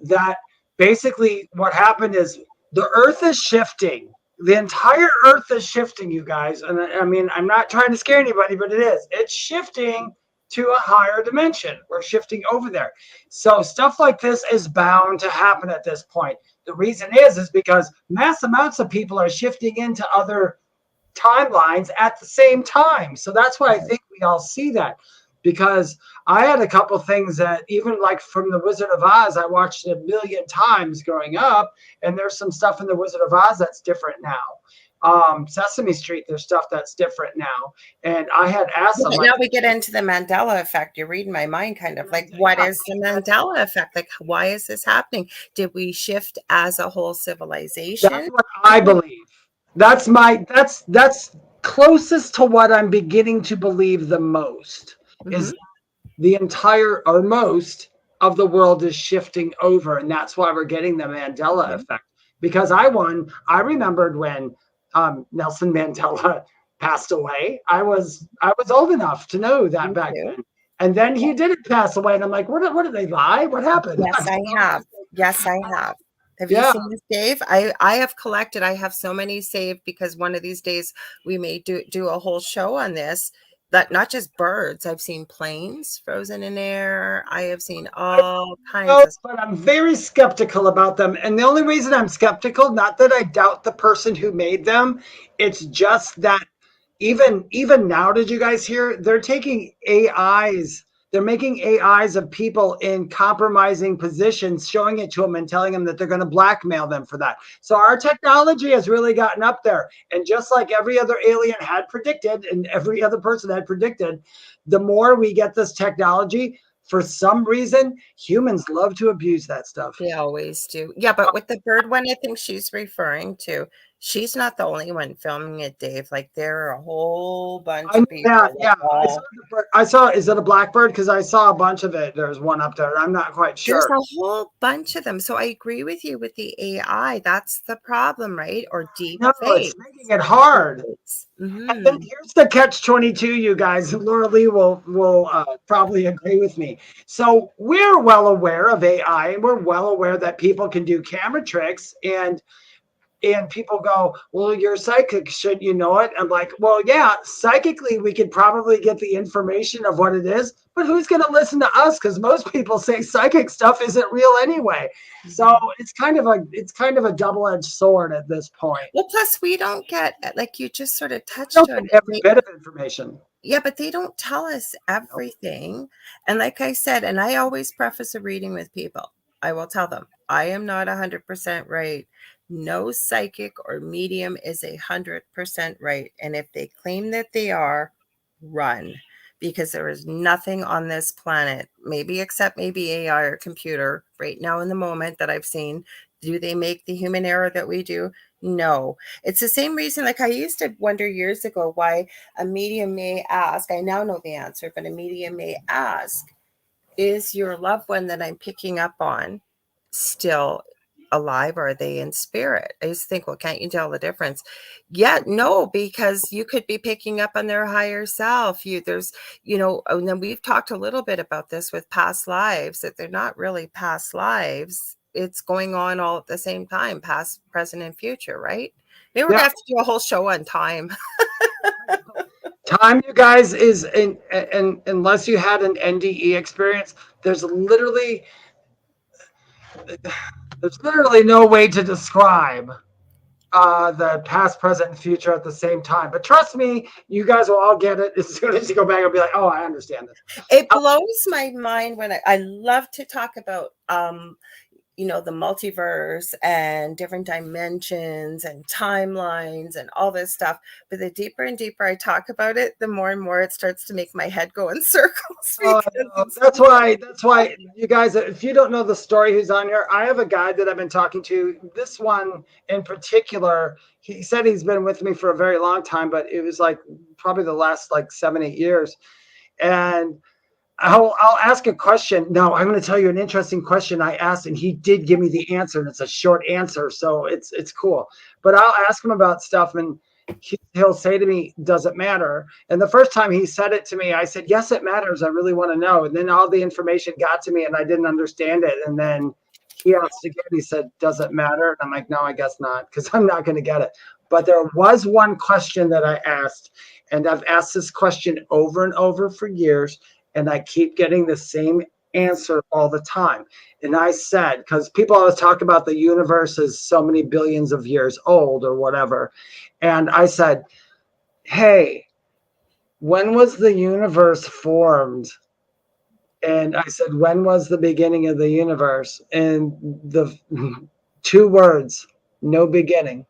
that basically what happened is the earth is shifting. The entire earth is shifting, you guys. And I mean, I'm not trying to scare anybody, but it is. It's shifting to a higher dimension. We're shifting over there. So stuff like this is bound to happen at this point. The reason is because mass amounts of people are shifting into other timelines at the same time. So that's why I think we all see that, because I had a couple things that even like from the Wizard of Oz, I watched it 1,000,000 times growing up, and there's some stuff in the Wizard of Oz that's different now. Sesame Street, there's stuff that's different now. And I had asked them. Now we get into the Mandela effect. You're reading my mind, kind of like, what is the Mandela effect? Like, why is this happening? Did we shift as a whole civilization? That's what I believe. That's closest to what I'm beginning to believe the most. Is the entire or most of the world is shifting over, and that's why we're getting the Mandela effect. Because I remembered when Nelson Mandela passed away. I was old enough to know that back then. And then he didn't pass away, and I'm like, what did they lie? What happened? Yes, I have. Yes, I have. Have you seen this, Dave? I have collected. I have so many saved, because one of these days we may do a whole show on this. That not just birds. I've seen planes frozen in air. I have seen all kinds of. But I'm very skeptical about them. And the only reason I'm skeptical, not that I doubt the person who made them, it's just that even now, did you guys hear? They're taking AIs. They're making AIs of people in compromising positions, showing it to them and telling them that they're going to blackmail them for that. So our technology has really gotten up there. And just like every other alien had predicted, and every other person had predicted, the more we get this technology, for some reason, humans love to abuse that stuff. They always do. Yeah, but with the bird one, I think she's referring to, She's not the only one filming it, Dave. Like there are a whole bunch I know of people. that. Yeah, I saw. Is it a blackbird? Because I saw a bunch of it. There's one up there. I'm not quite sure. There's a whole bunch of them. So I agree with you with the AI. That's the problem, right? Or deep fake. It's making it hard. And then here's the catch-22, you guys. Lorilei will probably agree with me. So we're well aware of AI, and we're well aware that people can do camera tricks, and people go, well, you're psychic, shouldn't you know it? I'm like, well, yeah, psychically we could probably get the information of what it is, but who's going to listen to us? Because most people say psychic stuff isn't real anyway. So it's kind of a double-edged sword at this point. Well, plus we don't get, like you just sort of touched on every bit of information. Yeah, but they don't tell us everything. And like I said, and I always preface a reading with people, I will tell them, I am not 100% right. No psychic or medium is 100% right. And if they claim that they are, run. Because there is nothing on this planet, maybe except maybe AI or computer right now in the moment that I've seen. Do they make the human error that we do? No. It's the same reason, like I used to wonder years ago why a medium may ask, I now know the answer, but a medium may ask, is your loved one that I'm picking up on still alive, or are they in spirit? I used to think, well, can't you tell the difference? Yeah, no, because you could be picking up on their higher self. There's, and then we've talked a little bit about this with past lives, that they're not really past lives. It's going on all at the same time, past, present, and future, right? Maybe we're gonna have to do a whole show on time. Time, you guys, is unless you had an NDE experience, there's literally no way to describe the past, present, and future at the same time. But trust me, you guys will all get it as soon as you go back and be like, oh, I understand this. It blows my mind when I love to talk about the multiverse and different dimensions and timelines and all this stuff. But the deeper and deeper I talk about it, the more and more it starts to make my head go in circles. That's why you guys, if you don't know the story who's on here, I have a guy that I've been talking to. This one in particular, he said he's been with me for a very long time, but it was like probably the last 7-8 years. And I'll ask a question. Now, I'm going to tell you an interesting question I asked, and he did give me the answer, and it's a short answer, so it's cool. But I'll ask him about stuff, and he'll say to me, does it matter? And the first time he said it to me, I said, yes, it matters. I really want to know. And then all the information got to me, and I didn't understand it. And then he asked again, he said, does it matter? And I'm like, no, I guess not, because I'm not going to get it. But there was one question that I asked, and I've asked this question over and over for years, and I keep getting the same answer all the time. And I said, because people always talk about the universe is so many billions of years old or whatever. And I said, hey, when was the universe formed? And I said, when was the beginning of the universe? And the 2 words, no beginning.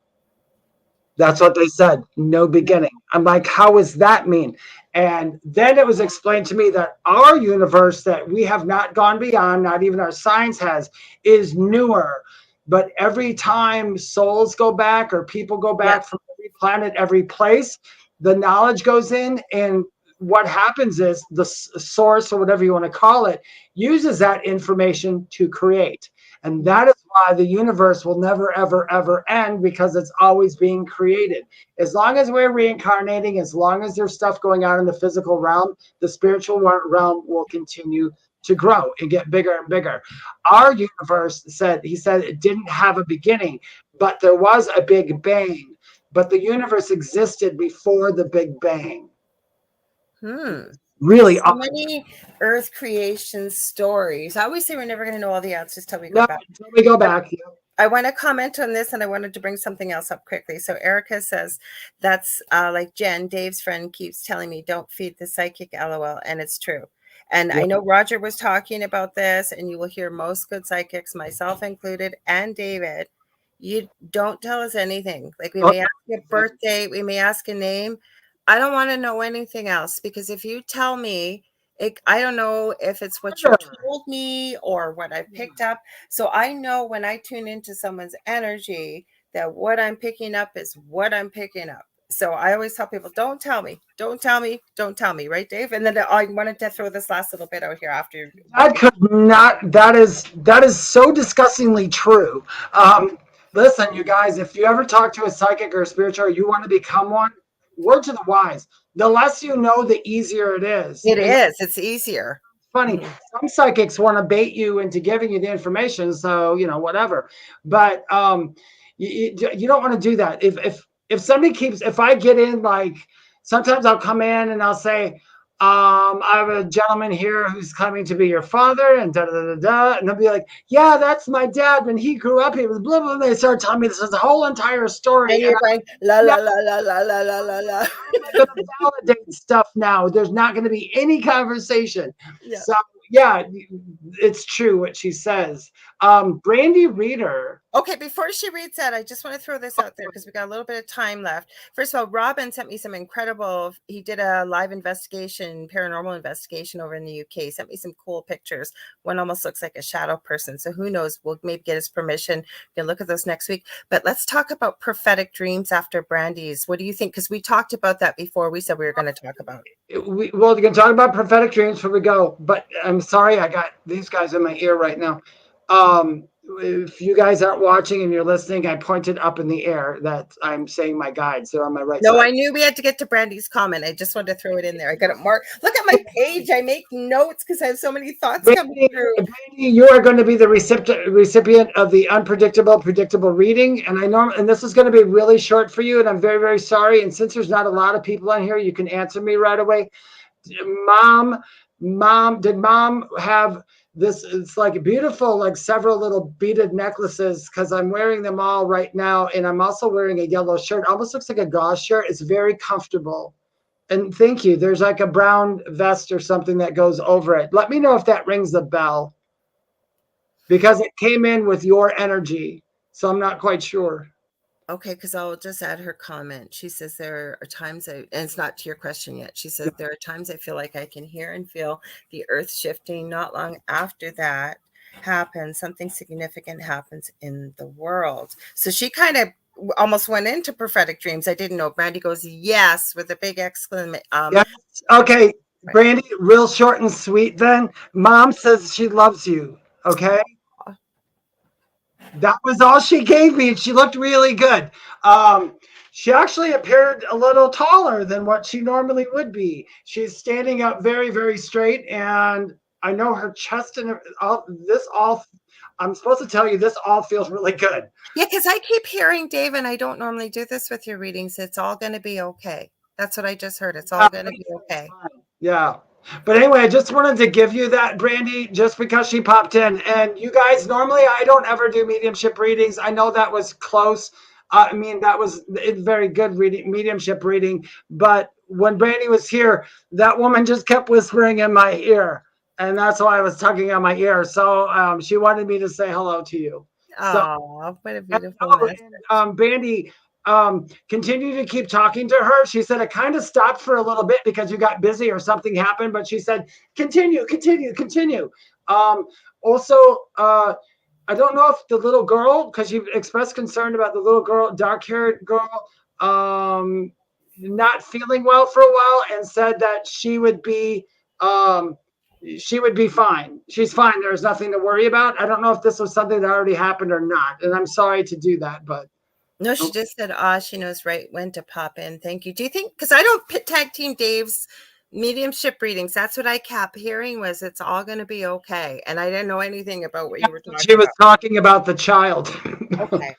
That's what they said, no beginning. I'm like, how does that mean? And then it was explained to me that our universe that we have not gone beyond, not even our science has, is newer. But every time souls go back or people go back from every planet, every place, the knowledge goes in. And what happens is the source, or whatever you want to call it, uses that information to create. And that is why the universe will never, ever, ever end, because it's always being created. As long as we're reincarnating, as long as there's stuff going on in the physical realm, the spiritual realm will continue to grow and get bigger and bigger. Our universe he said it didn't have a beginning, but there was a big bang. But the universe existed before the big bang. Really, so many Earth creation stories. I always say we're never going to know all the answers till we go back. Until we go back. Yeah. I want to comment on this, and I wanted to bring something else up quickly. So Erica says that's like Jen, Dave's friend, keeps telling me, don't feed the psychic, LOL, and it's true. And I know Roger was talking about this, and you will hear most good psychics, myself included, and David, you don't tell us anything. Like we may ask a birth date, we may ask a name. I don't want to know anything else, because if you tell me, I don't know if it's what you told me or what I picked up. So I know when I tune into someone's energy that what I'm picking up is what I'm picking up. So I always tell people, don't tell me, don't tell me, don't tell me, right, Dave? And then I wanted to throw this last little bit out here after. That could not. That is so disgustingly true. Listen, you guys, if you ever talk to a psychic or a spiritual, or you want to become one, word to the wise. The less you know, the easier it is. It is. It's easier. Funny. Some psychics want to bait you into giving you the information, so whatever. But you don't want to do that. If somebody keeps, if I get in, like sometimes I'll come in and I'll say, I have a gentleman here who's coming to be your father, and da da da da, and they'll be like, yeah, that's my dad. When he grew up, he was blah blah. And they start telling me this is the whole entire story. And you're going la la la la la la la la la. I'm going to validate stuff now. There's not going to be any conversation. Yeah. So yeah, it's true what she says. Brandy Reader. Okay, before she reads that, I just want to throw this out there because we got a little bit of time left. First of all, Robin sent me some incredible, he did a live investigation, paranormal investigation over in the UK, sent me some cool pictures. One almost looks like a shadow person. So who knows, we'll maybe get his permission. We can look at those next week. But let's talk about prophetic dreams after Brandy's. What do you think? Because we talked about that before. We said we were going to talk about it. Well, you can talk about prophetic dreams before we go. But I'm sorry, I got these guys in my ear right now. If you guys aren't watching and you're listening, I pointed up in the air that I'm saying my guides. They're on my right side. No, I knew we had to get to Brandy's comment. I just wanted to throw it in there. I got it marked. Look at my page. I make notes because I have so many thoughts coming through. Brandy, you are going to be the recipient of the predictable reading. And and this is going to be really short for you. And I'm very, very sorry. And since there's not a lot of people on here, you can answer me right away. Mom, did mom have this? It's like beautiful, like several little beaded necklaces, because I'm wearing them all right now. And I'm also wearing a yellow shirt. Almost looks like a gauze shirt. It's very comfortable. And thank you. There's like a brown vest or something that goes over it. Let me know if that rings a bell, because it came in with your energy. So I'm not quite sure. Okay, because I'll just add her comment. She says there are times, and it's not to your question yet. She says there are times I feel like I can hear and feel the earth shifting. Not long after that happens, something significant happens in the world. So she kind of almost went into prophetic dreams. I didn't know. Brandy goes, yes, with a big exclamation. Yes. Okay, Brandy, real short and sweet then. Mom says she loves you, okay? That was all she gave me, and she looked really good. She actually appeared a little taller than what she normally would be. She's standing up very, very straight, and I know her chest and I'm supposed to tell you, this all feels really good. Yeah, because I keep hearing, Dave, and I don't normally do this with your readings, it's all going to be okay. That's what I just heard. It's all going to be okay. Yeah. But anyway, I just wanted to give you that, Brandy, just because she popped in. And you guys, normally I don't ever do mediumship readings. I know that was close. I mean, that was a very good mediumship reading. But when Brandy was here, that woman just kept whispering in my ear. And that's why I was tugging on my ear. So she wanted me to say hello to you. Oh, what a beautiful message. Brandy, continue to keep talking to her. She said it kind of stopped for a little bit because you got busy or something happened, but she said, continue. Also, I don't know if the little girl, because you expressed concern about the little girl, dark-haired girl, not feeling well for a while, and said that she would be fine. She's fine. There's nothing to worry about. I don't know if this was something that already happened or not, and I'm sorry to do that, but. No, she just said, she knows right when to pop in. Thank you. Do you think, because I don't tag team Dave's mediumship readings. That's what I kept hearing was it's all going to be okay. And I didn't know anything about what you were talking about. She was talking about the child. Okay.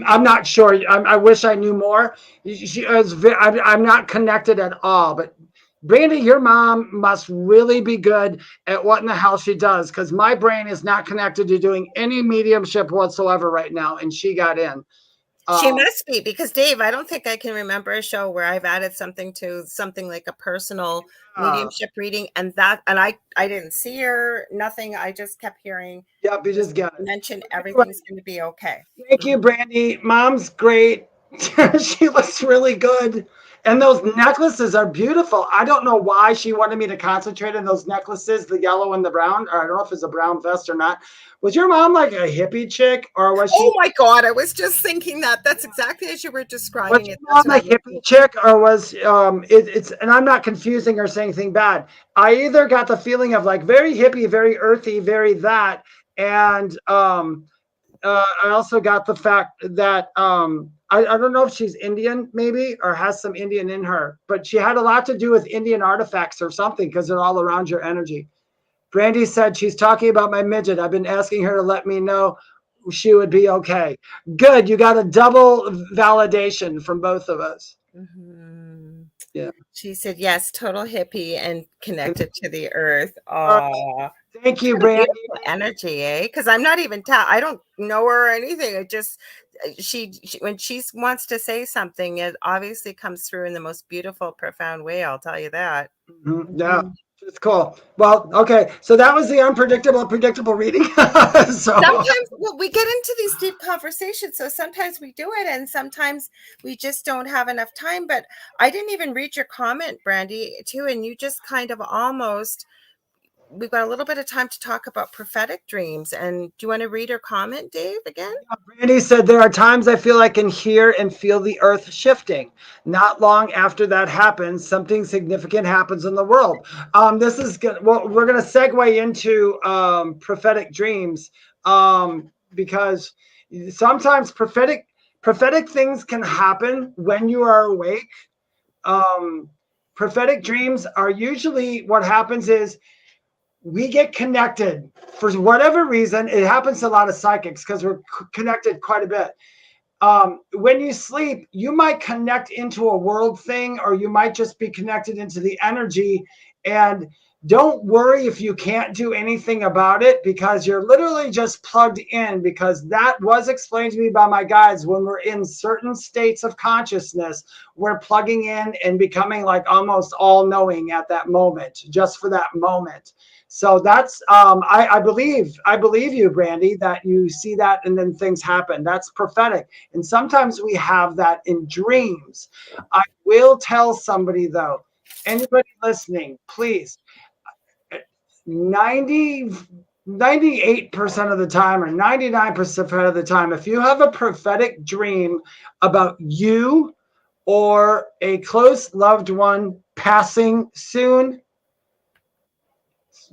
I'm not sure. I wish I knew more. I'm not connected at all, but Brandy, your mom must really be good at what in the hell she does, because my brain is not connected to doing any mediumship whatsoever right now, and she got in. She must be, because Dave, I don't think I can remember a show where I've added something to something like a personal mediumship reading, and I didn't see her, nothing. I just kept hearing. Yep, you just got it. Mention everything's going to be okay. Thank you, Brandy. Mom's great. She looks really good. And those necklaces are beautiful. I don't know why she wanted me to concentrate on those necklaces, the yellow and the brown, or I don't know if it's a brown vest or not. Was your mom like a hippie chick, or was she? Oh my God, I was just thinking that. That's exactly as you were describing it. Was That's your what I mom a was hippie thinking. chick, or was it's, and I'm not confusing or saying anything bad. I either got the feeling of like very hippie, very earthy, very that, and I also got the fact that I don't know if she's Indian maybe or has some Indian in her, but she had a lot to do with Indian artifacts or something because they're all around your energy. Brandy said she's talking about my midget. I've been asking her to let me know she would be okay. Good. You got a double validation from both of us. Mhm. Yeah. She said, yes, total hippie and connected to the earth. All right. Aw. Thank you, What a Brandy. beautiful energy, eh? Because I'm not even I don't know her or anything. It just she when she wants to say something, it obviously comes through in the most beautiful, profound way. I'll tell you that. Yeah, Mhm. it's cool. Well, okay, so that was the unpredictable, predictable reading. So Sometimes, well, we get into these deep conversations, so sometimes we do it, and sometimes we just don't have enough time. But I didn't even read your comment, Brandy, too, and you just kind of almost. We've got a little bit of time to talk about prophetic dreams. And do you want to read her comment, Dave, again? Randy said, there are times I feel I can hear and feel the earth shifting. Not long after that happens, something significant happens in the world. This is good. Well, we're going to segue into prophetic dreams because sometimes prophetic things can happen when you are awake. Prophetic dreams are usually what happens is we get connected for whatever reason. It happens to a lot of psychics because we're connected quite a bit. When you sleep, you might connect into a world thing, or you might just be connected into the energy. And don't worry if you can't do anything about it, because you're literally just plugged in, because that was explained to me by my guides. When we're in certain states of consciousness, we're plugging in and becoming like almost all knowing at that moment, just for that moment. So that's I believe you, Brandy, that you see that and then things happen. That's prophetic. And sometimes we have that in dreams. I will tell somebody though, anybody listening, please, 90 98% of the time or 99% of the time, if you have a prophetic dream about you or a close loved one passing soon,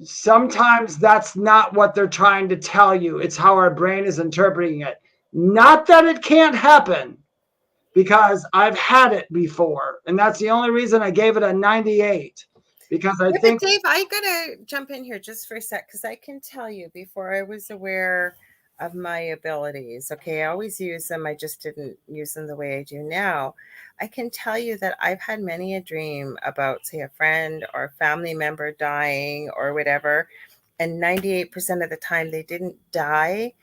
sometimes that's not what they're trying to tell you. It's how our brain is interpreting it. Not that it can't happen, because I've had it before. And that's the only reason I gave it a 98. Because I Yeah, think, but Dave, I gotta jump in here just for a sec, because I can tell you, before I was aware of my abilities, okay, I always use them, I just didn't use them the way I do now. I can tell you that I've had many a dream about, say, a friend or a family member dying or whatever, and 98% of the time they didn't die,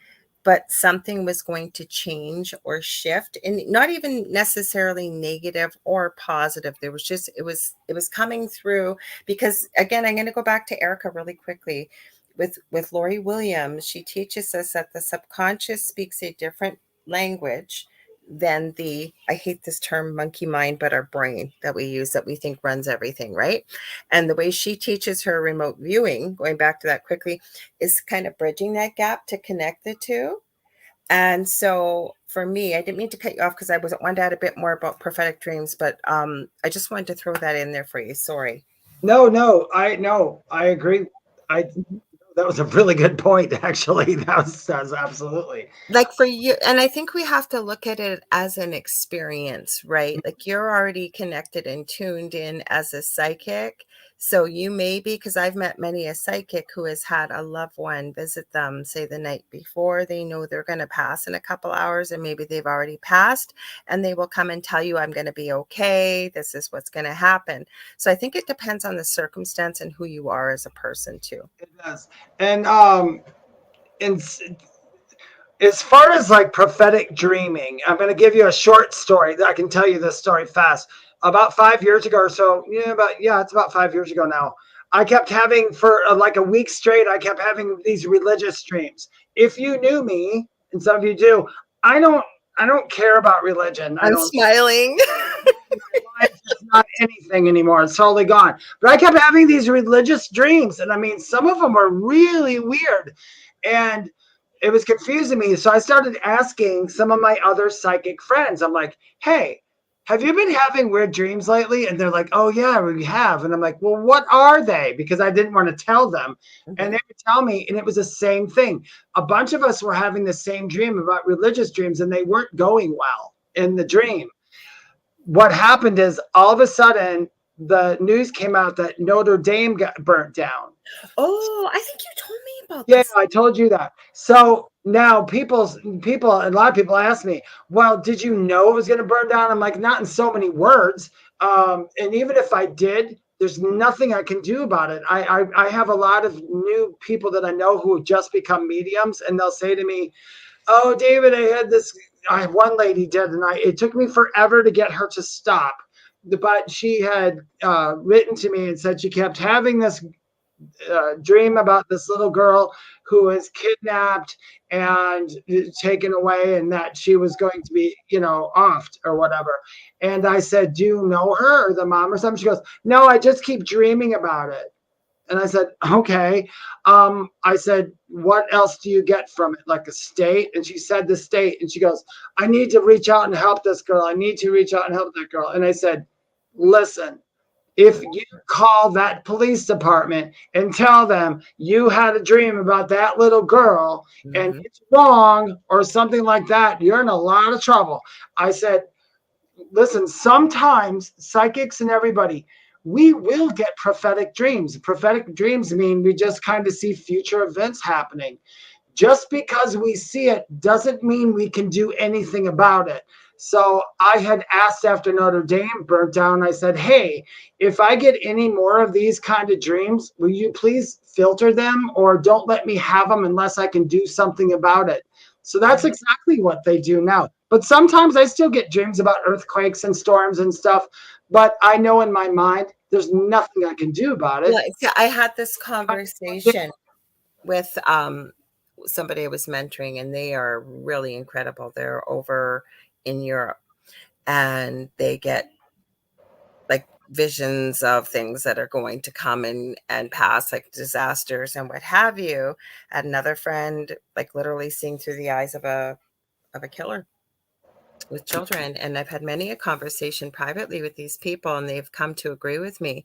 but something was going to change or shift, and not even necessarily negative or positive. There was just, it was coming through. Because again, I'm going to go back to Erica really quickly with Lori Williams. She teaches us that the subconscious speaks a different language than the, I hate this term, monkey mind, but our brain that we use, that we think runs everything, right? And the way she teaches her remote viewing, going back to that quickly, is kind of bridging that gap to connect the two. And so for me, I didn't mean to cut you off because I wanted to add a bit more about prophetic dreams, but I just wanted to throw that in there for you. Sorry. no, I agree. I That was a really good point, actually. That's absolutely. Like for you, and I think we have to look at it as an experience, right? Like you're already connected and tuned in as a psychic. So you may be, because I've met many a psychic who has had a loved one visit them, say the night before. They know they're going to pass in a couple hours, and maybe they've already passed, and they will come and tell you, I'm going to be okay. This is what's going to happen. So I think it depends on the circumstance and who you are as a person too. It does. And as far as like prophetic dreaming, I'm going to give you a short story. I can tell you this story fast. About 5 years ago or so, it's about 5 years ago now. I kept having, for like a week straight, I kept having these religious dreams. If you knew me, and some of you do, I don't. I don't care about religion. I'm smiling. It's not anything anymore. It's totally gone. But I kept having these religious dreams. And I mean, some of them were really weird. And it was confusing me. So I started asking some of my other psychic friends. I'm like, hey, have you been having weird dreams lately? And they're like, oh, yeah, we have. And I'm like, well, what are they? Because I didn't want to tell them. And they would tell me, and it was the same thing. A bunch of us were having the same dream about religious dreams, and they weren't going well in the dream. What happened is all of a sudden the news came out that Notre Dame got burnt down. Oh, I think you told me about this. Yeah, I told you that. So now people, a lot of people ask me, well, did you know it was going to burn down? I'm like, not in so many words. And even if I did, there's nothing I can do about it. I have a lot of new people that I know who have just become mediums, and they'll say to me, oh, David, I had this. One lady did, and it took me forever to get her to stop. But she had written to me and said she kept having this dream about this little girl who was kidnapped and taken away, and that she was going to be, offed or whatever. And I said, do you know her or the mom or something? She goes, no, I just keep dreaming about it. And I said, okay. I said, what else do you get from it? Like a state? And she said the state. And she goes, I need to reach out and help this girl. I need to reach out and help that girl. And I said, listen, if you call that police department and tell them you had a dream about that little girl and it's wrong or something like that, you're in a lot of trouble. I said, listen, sometimes psychics and everybody, we will get prophetic dreams. Prophetic dreams mean we just kind of see future events happening. Just because we see it doesn't mean we can do anything about it. So I had asked after Notre Dame burnt down, I said, hey, if I get any more of these kind of dreams, will you please filter them or don't let me have them unless I can do something about it? So that's exactly what they do now. But sometimes I still get dreams about earthquakes and storms and stuff. But I know in my mind, there's nothing I can do about it. Yeah, I had this conversation with somebody I was mentoring, and they are really incredible. They're over in Europe, and they get like visions of things that are going to come and pass, like disasters and what have you. I had another friend like literally seeing through the eyes of a killer with children. And I've had many a conversation privately with these people, and they've come to agree with me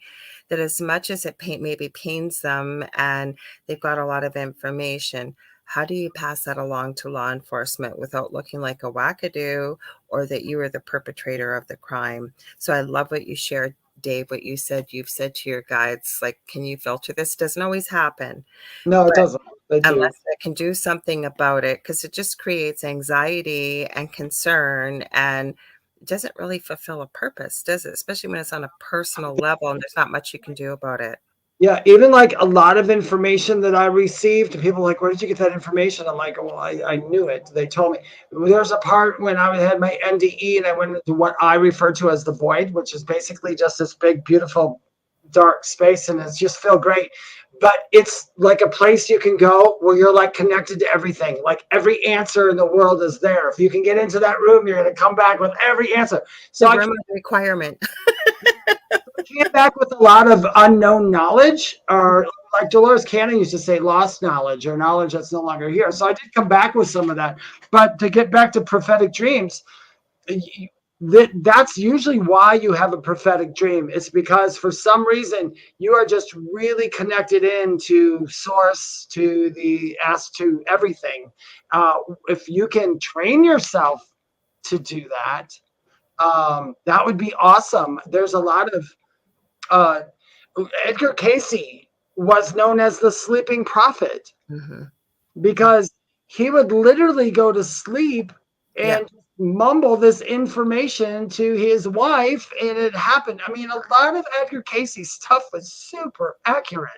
that as much as it maybe pains them and they've got a lot of information, how do you pass that along to law enforcement without looking like a wackadoo or that you were the perpetrator of the crime? So I love what you shared, Dave, what you said. You've said to your guides, like, can you filter this? It doesn't always happen. No, it doesn't. Unless they can do something about it, because it just creates anxiety and concern, and it doesn't really fulfill a purpose, does it? Especially when it's on a personal level and there's not much you can do about it. Yeah, even like a lot of information that I received, people are like, where did you get that information? I'm like, well, I knew it. They told me. There's a part when I had my NDE and I went into what I refer to as the void, which is basically just this big, beautiful, dark space, and it's just feel great. But it's like a place you can go where you're like connected to everything. Like every answer in the world is there. If you can get into that room, you're going to come back with every answer. So I requirement. Came back with a lot of unknown knowledge, or like Dolores Cannon used to say, lost knowledge or knowledge that's no longer here. So I did come back with some of that. But to get back to prophetic dreams, that's usually why you have a prophetic dream. It's because for some reason you are just really connected into source, to everything. If you can train yourself to do that, that would be awesome. There's a lot of Edgar Cayce was known as the sleeping prophet because he would literally go to sleep and mumble this information to his wife, and it happened. I mean, a lot of Edgar Cayce's stuff was super accurate.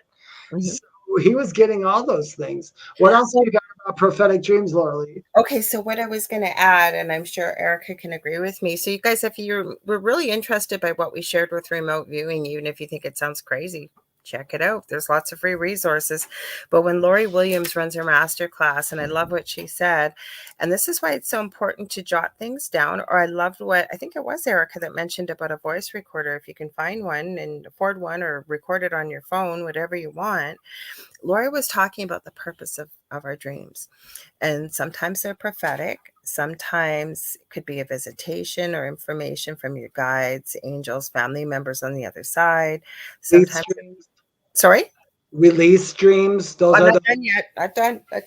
So he was getting all those things. What else have you got about prophetic dreams, Lorilei? Okay, so what I was going to add, and I'm sure Erica can agree with me. So you guys, if we're really interested by what we shared with remote viewing, even if you think it sounds crazy, check it out. There's lots of free resources. But when Lori Williams runs her master class, and I love what she said, and this is why it's so important to jot things down, or I loved what, I think it was Erica that mentioned about a voice recorder. If you can find one and afford one or record it on your phone, whatever you want. Lori was talking about the purpose of our dreams. And sometimes they're prophetic. Sometimes it could be a visitation or information from your guides, angels, family members on the other side. Sometimes, sorry? Release dreams. Those I'm are not done yet. Not done. Not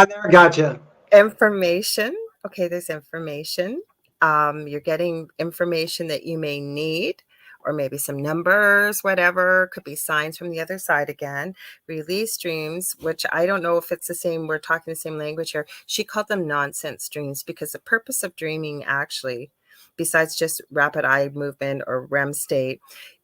done. Gotcha. Information. Okay, there's information. You're getting information that you may need, or maybe some numbers, whatever. Could be signs from the other side again. Release dreams, which I don't know if it's the same. We're talking the same language here. She called them nonsense dreams because the purpose of dreaming, actually, besides just rapid eye movement or REM state,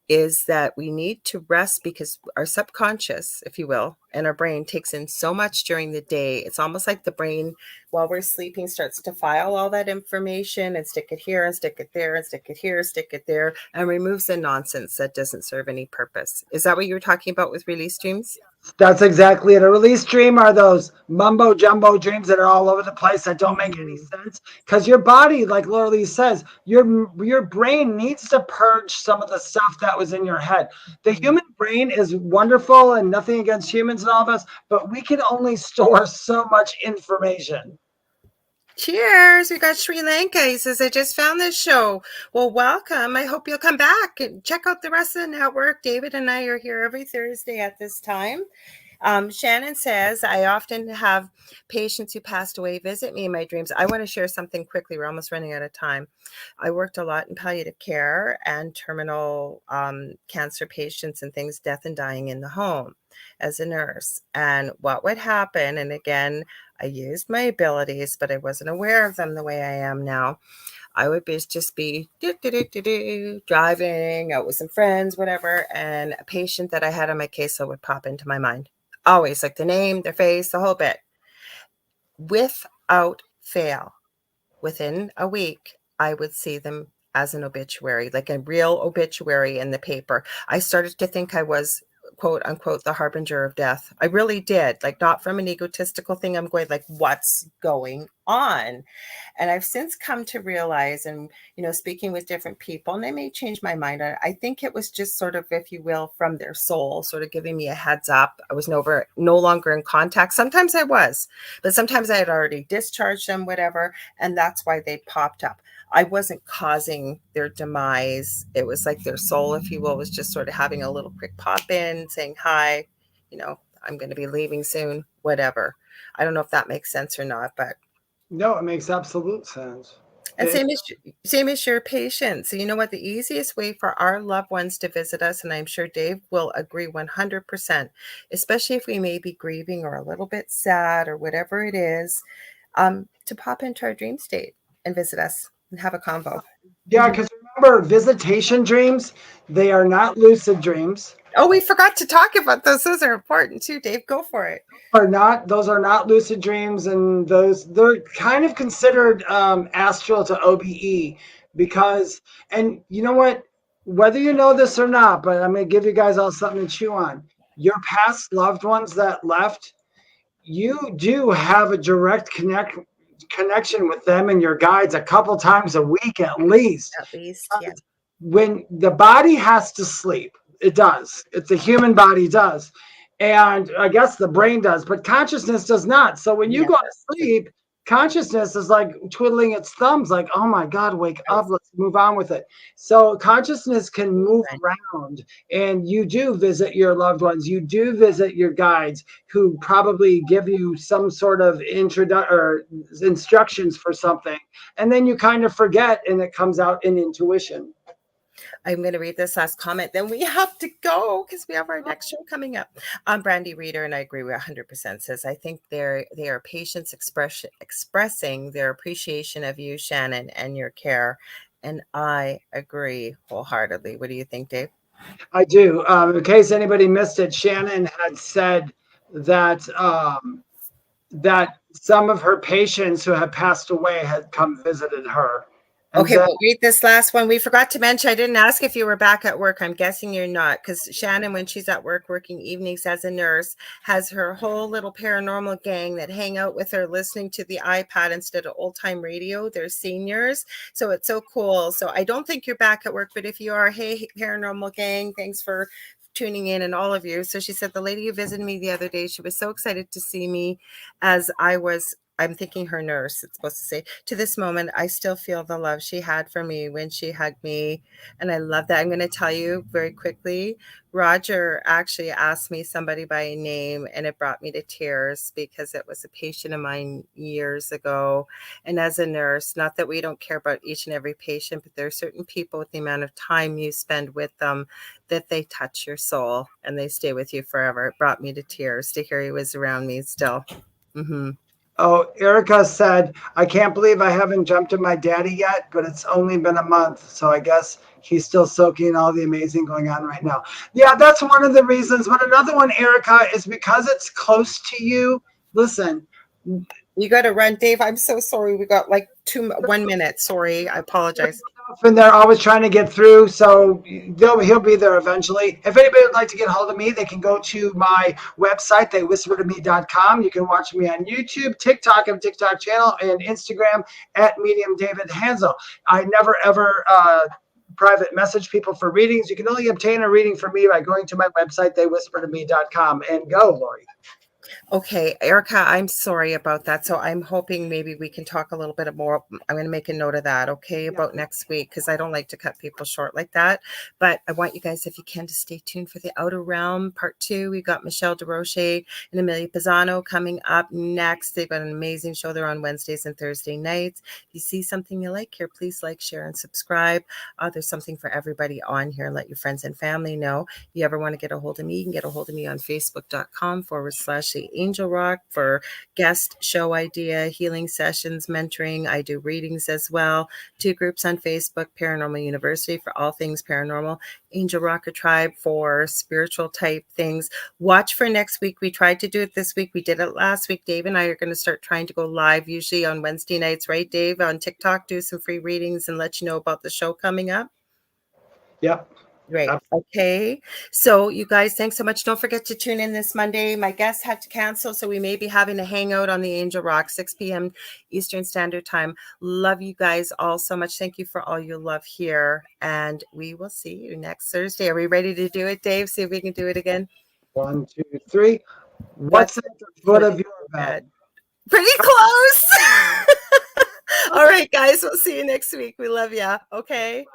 is that we need to rest because our subconscious, if you will, and our brain takes in so much during the day. It's almost like the brain, while we're sleeping, starts to file all that information and stick it here and stick it there and stick it here, stick it there, and removes the nonsense that doesn't serve any purpose. Is that what you were talking about with release dreams? That's exactly it. A release dream are those mumbo jumbo dreams that are all over the place that don't make any sense. Because your body, like Lorilei says, your brain needs to purge some of the stuff that was in your head. The human brain is wonderful, and nothing against humans and all of us, but we can only store so much information. Cheers. We got Sri Lanka. He says, I just found this show. Well, welcome. I hope you'll come back and check out the rest of the network. David and I are here every Thursday at this time. Shannon says, I often have patients who passed away visit me in my dreams. I want to share something quickly. We're almost running out of time. I worked a lot in palliative care and terminal cancer patients and things, death and dying in the home as a nurse. And what would happen, and again, I used my abilities, but I wasn't aware of them the way I am now. I would just be driving out with some friends, whatever, and a patient that I had on my caseload would pop into my mind. Always, like the name, their face, the whole bit. Without fail, within a week, I would see them as an obituary, like a real obituary in the paper. I started to think I was, quote unquote, the harbinger of death. I really did, like, not from an egotistical thing. I'm going like, what's going on? And I've since come to realize, and, speaking with different people, and they may change my mind. I think it was just sort of, if you will, from their soul, sort of giving me a heads up. I was no longer in contact. Sometimes I was, but sometimes I had already discharged them, whatever. And that's why they popped up. I wasn't causing their demise. It was like their soul, if you will, was just sort of having a little quick pop in, saying, hi, I'm going to be leaving soon, whatever. I don't know if that makes sense or not, but. No, it makes absolute sense. And same as your patients. So you know what? The easiest way for our loved ones to visit us, and I'm sure Dave will agree 100%, especially if we may be grieving or a little bit sad or whatever it is, to pop into our dream state and visit us and have a convo. Yeah, because remember, visitation dreams, they are not lucid dreams. Oh, we forgot to talk about those. Those are important too, Dave. Go for it. Those are not lucid dreams, and they're kind of considered astral to OBE because, and you know what, whether you know this or not, but I'm going to give you guys all something to chew on. Your past loved ones that left, you do have a direct connection with them and your guides a couple times a week at least. Yeah. When the body has to sleep, it does. It's the human body does. And I guess the brain does, but consciousness does not. So when you go to sleep, consciousness is like twiddling its thumbs, like, oh my God, wake up, let's move on with it. So consciousness can move around, and you do visit your loved ones. You do visit your guides who probably give you some sort of instructions for something. And then you kind of forget, and it comes out in intuition. I'm going to read this last comment. Then we have to go because we have our next show coming up. Brandy Reader, and I agree with 100%, says, I think they are patients expressing their appreciation of you, Shannon, and your care. And I agree wholeheartedly. What do you think, Dave? I do. In case anybody missed it, Shannon had said that that some of her patients who had passed away had come visited her. Okay, we'll read this last one. We forgot to mention, I didn't ask if you were back at work. I'm guessing you're not, because Shannon, when she's at work working evenings as a nurse, has her whole little paranormal gang that hang out with her listening to the iPad instead of old-time radio. They're seniors, so it's so cool. So I don't think you're back at work, but if you are, hey, paranormal gang, thanks for tuning in, and all of you. So she said the lady who visited me the other day, she was so excited to see me as I'm thinking her nurse, it's supposed to say, to this moment, I still feel the love she had for me when she hugged me. And I love that. I'm going to tell you very quickly, Roger actually asked me somebody by name, and it brought me to tears because it was a patient of mine years ago. And as a nurse, not that we don't care about each and every patient, but there are certain people with the amount of time you spend with them that they touch your soul and they stay with you forever. It brought me to tears to hear he was around me still. Mm-hmm. Oh, Erica said, I can't believe I haven't jumped to my daddy yet, but it's only been a month. So I guess he's still soaking all the amazing going on right now. Yeah, that's one of the reasons. But another one, Erica, is because it's close to you. Listen. You got to run, Dave. I'm so sorry. We got like 1 minute. Sorry. I apologize. And they're always trying to get through, so he'll be there eventually. If anybody would like to get a hold of me, they can go to my website, theywhispertome.com. You can watch me on YouTube, TikTok, and TikTok channel, and Instagram at Medium David Hanzel. I never ever private message people for readings. You can only obtain a reading from me by going to my website, theywhispertome.com, and go, Lori. Okay, Erica, I'm sorry about that. So I'm hoping maybe we can talk a little bit more. I'm going to make a note of that, okay, about next week, because I don't like to cut people short like that. But I want you guys, if you can, to stay tuned for the Outer Realm Part 2. We've got Michelle DeRoche and Amelia Pisano coming up next. They've got an amazing show. They're on Wednesdays and Thursday nights. If you see something you like here, please like, share, and subscribe. There's something for everybody on here. Let your friends and family know. If you ever want to get a hold of me, you can get a hold of me on facebook.com/the Angel Rock for guest show idea, healing sessions, mentoring. I do readings as well. 2 groups on Facebook, Paranormal University for all things paranormal, Angel Rocker Tribe for spiritual type things. Watch for next week. We tried to do it this week. We did it last week. Dave and I are going to start trying to go live usually on Wednesday nights, right, Dave? On TikTok, do some free readings and let you know about the show coming up. Yep. Great. Okay. So you guys, thanks so much. Don't forget to tune in this Monday. My guest had to cancel, so we may be having a hangout on the Angel Rock, 6 p.m. Eastern Standard Time. Love you guys all so much. Thank you for all your love here. And we will see you next Thursday. Are we ready to do it, Dave? See if we can do it again. 1, 2, 3. What's at the foot of your bed? Pretty close. All right, guys. We'll see you next week. We love you. Okay.